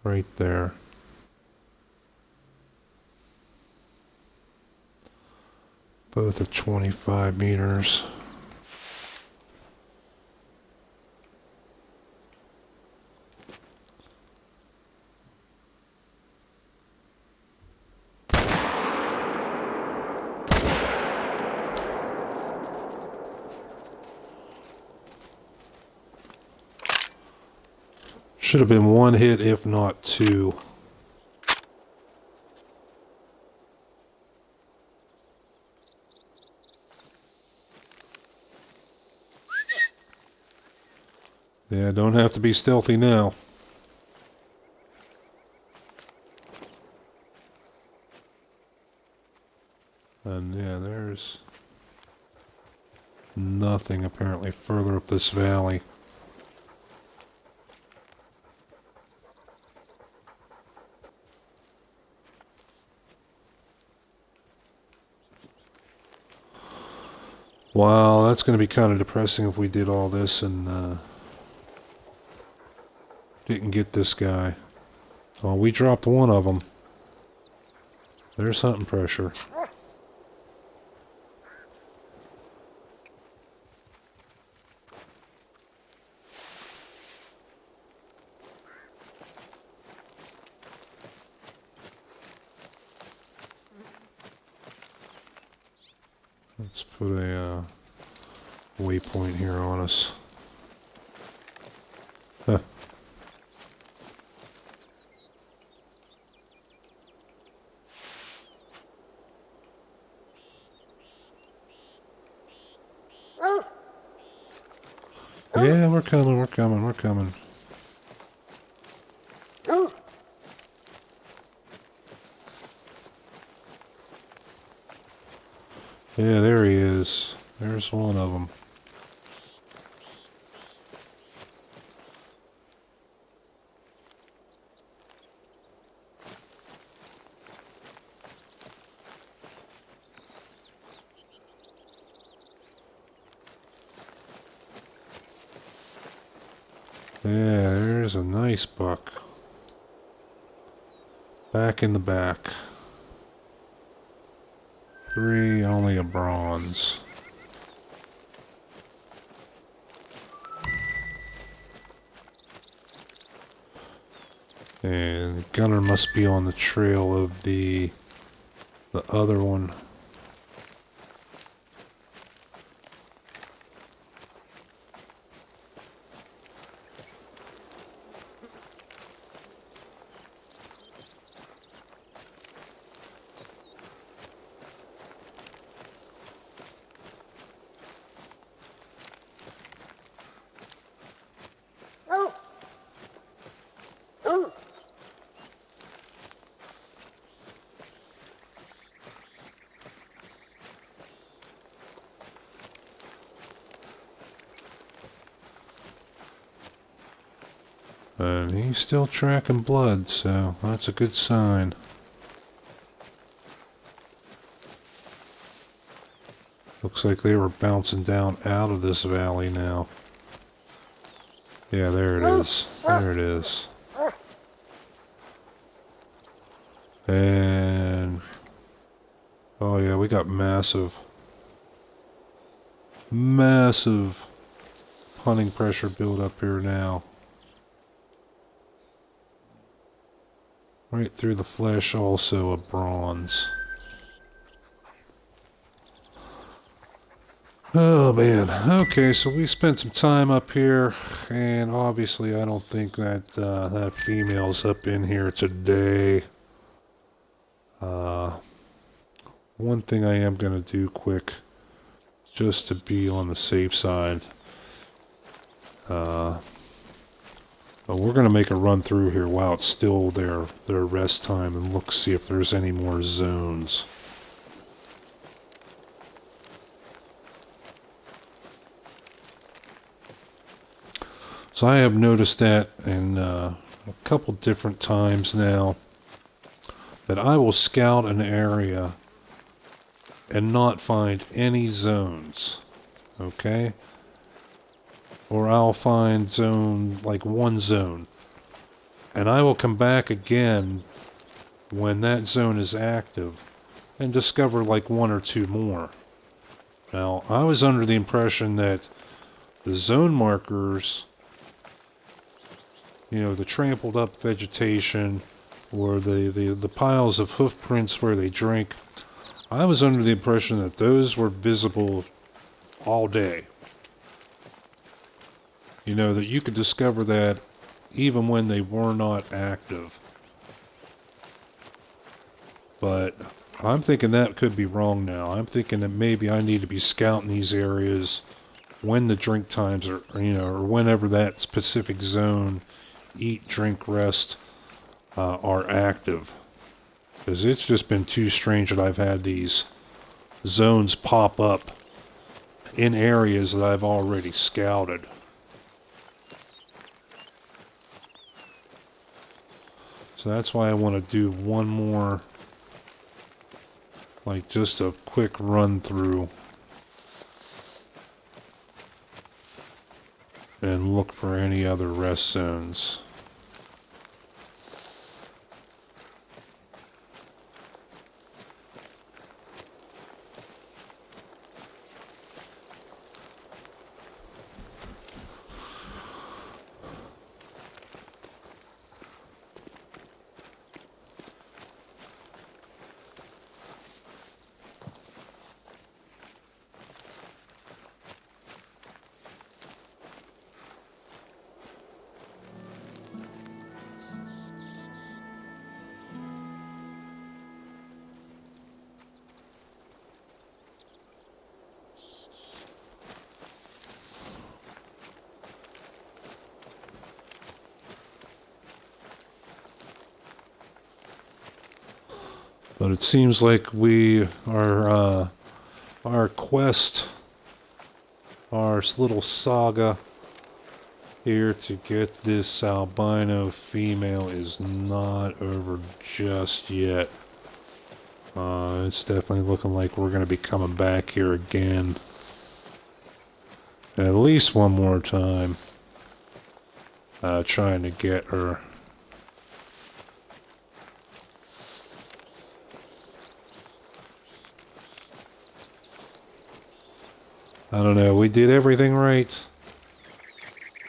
Right there. Both at 25 meters. Should have been one hit, if not two. Yeah, don't have to be stealthy now. And yeah, there's nothing apparently further up this valley. Wow, that's going to be kind of depressing if we did all this and didn't get this guy. Oh, we dropped one of them. There's hunting pressure. Let's put a waypoint here on us. Huh. Yeah, we're coming, we're coming, we're coming. Yeah, there he is. There's one of them. Yeah, there's a nice buck. Back in the back. 3, only a bronze. And the gunner must be on the trail of the other one. And he's still tracking blood, so that's a good sign. Looks like they were bouncing down out of this valley now. Yeah, there it is. There it is. And... oh yeah, we got massive hunting pressure build up here now. Right through the flesh, also a bronze. Oh man. Okay, so we spent some time up here, and obviously I don't think that that female's up in here today. Uh, One thing I am gonna do quick, just to be on the safe side. Uh, we're gonna make a run through here while it's still their rest time and look see if there's any more zones. So I have noticed that in a couple different times now that I will scout an area and not find any zones, okay? Or I'll find zone, like one zone, and I will come back again when that zone is active and discover like one or two more. Now, I was under the impression that the zone markers, you know, the trampled up vegetation or the piles of hoof prints where they drink, I was under the impression that those were visible all day. You know, that you could discover that even when they were not active. But I'm thinking that could be wrong now. I'm thinking that maybe I need to be scouting these areas when the drink times are, you know, or whenever that specific zone, eat, drink, rest, are active. Because it's just been too strange that I've had these zones pop up in areas that I've already scouted. So that's why I want to do one more, like just a quick run through and look for any other rest zones. But it seems like our quest, our little saga here to get this albino female is not over just yet. It's definitely looking like we're going to be coming back here again at least one more time, trying to get her. I don't know, we did everything right.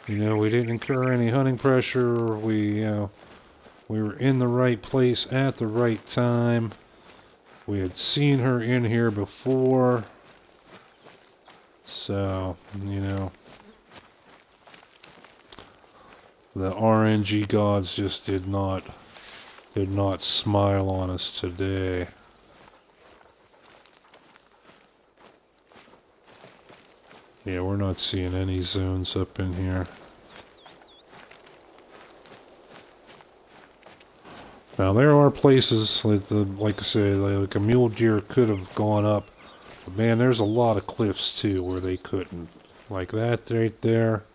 You know, we didn't incur any hunting pressure. We were in the right place at the right time. We had seen her in here before. So, you know, the RNG gods just did not smile on us today. Yeah, we're not seeing any zones up in here. Now there are places like I said, like a mule deer could have gone up, but man, there's a lot of cliffs too where they couldn't. Like that right there.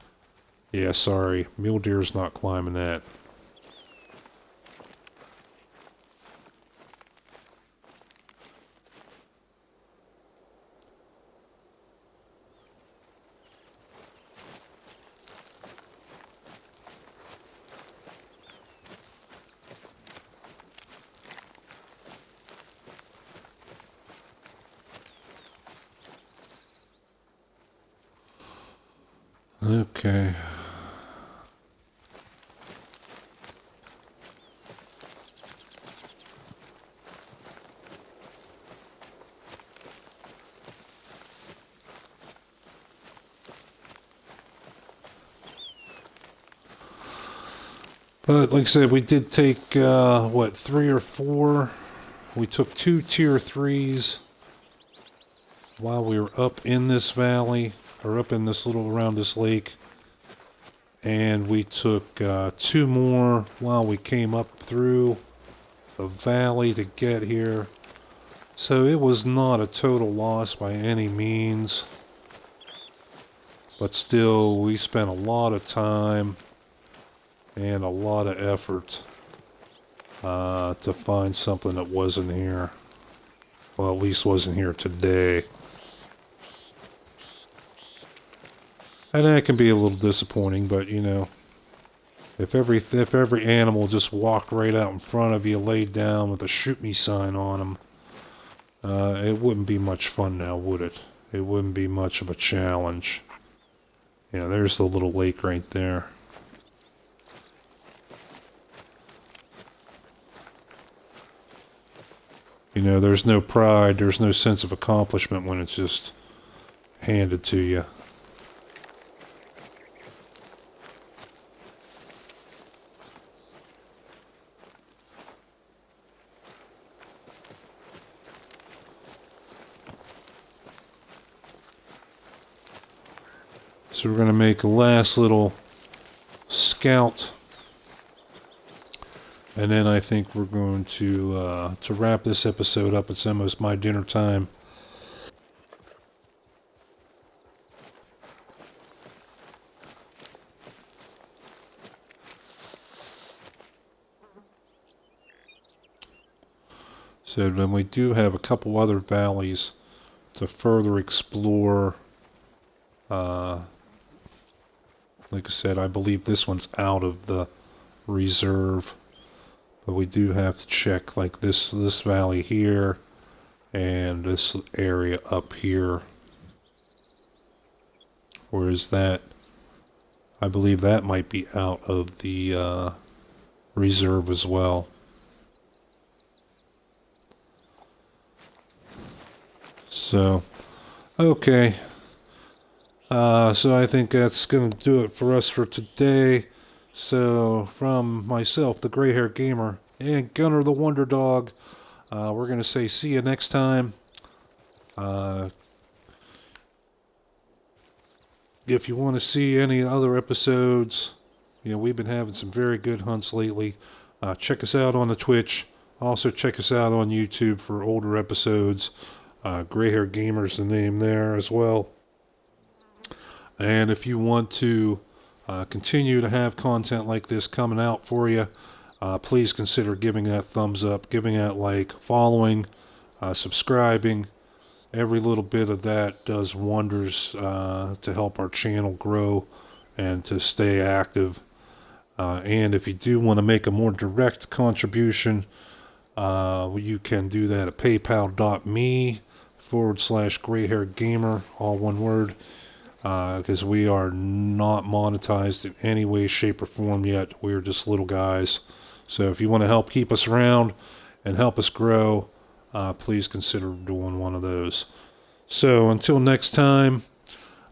Yeah, sorry, mule deer's not climbing that. Okay. But like I said, we did take, what, 3 or 4? We took 2 tier 3s while we were up in this valley, or up in this little, around this lake. And we took 2 more while we came up through the valley to get here. So it was not a total loss by any means. But still, we spent a lot of time and a lot of effort to find something that wasn't here. Well, at least wasn't here today. And that can be a little disappointing, but you know, if every animal just walked right out in front of you, laid down with a shoot me sign on them, it wouldn't be much fun now, would it? It wouldn't be much of a challenge. Yeah, there's the little lake right there. You know, there's no pride, there's no sense of accomplishment when it's just handed to you. So we're going to make a last little scout. And then I think we're going to wrap this episode up. It's almost my dinner time. So then we do have a couple other valleys to further explore. Like I said, I believe this one's out of the reserve. But we do have to check like this valley here and this area up here. Whereas that, I believe that might be out of the reserve as well. So, okay. So I think that's going to do it for us for today. So, from myself, the Gray Hair Gamer, and Gunner the Wonder Dog, we're going to say see you next time. If you want to see any other episodes, you know, we've been having some very good hunts lately. Check us out on the Twitch. Also, check us out on YouTube for older episodes. Gray Hair Gamer's the name there as well. And if you want to continue to have content like this coming out for you, please consider giving that thumbs up, giving that like, following, subscribing. Every little bit of that does wonders to help our channel grow and to stay active. And if you do want to make a more direct contribution, you can do that at paypal.me/grayhairgamer, all one word. Because we are not monetized in any way, shape, or form yet. We're just little guys. So if you want to help keep us around and help us grow, please consider doing one of those. So until next time,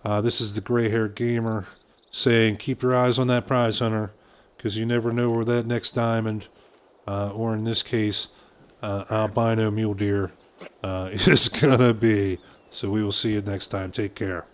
this is the Gray Hair Gamer saying keep your eyes on that prize hunter, because you never know where that next diamond, or in this case, albino mule deer, is going to be. So we will see you next time. Take care.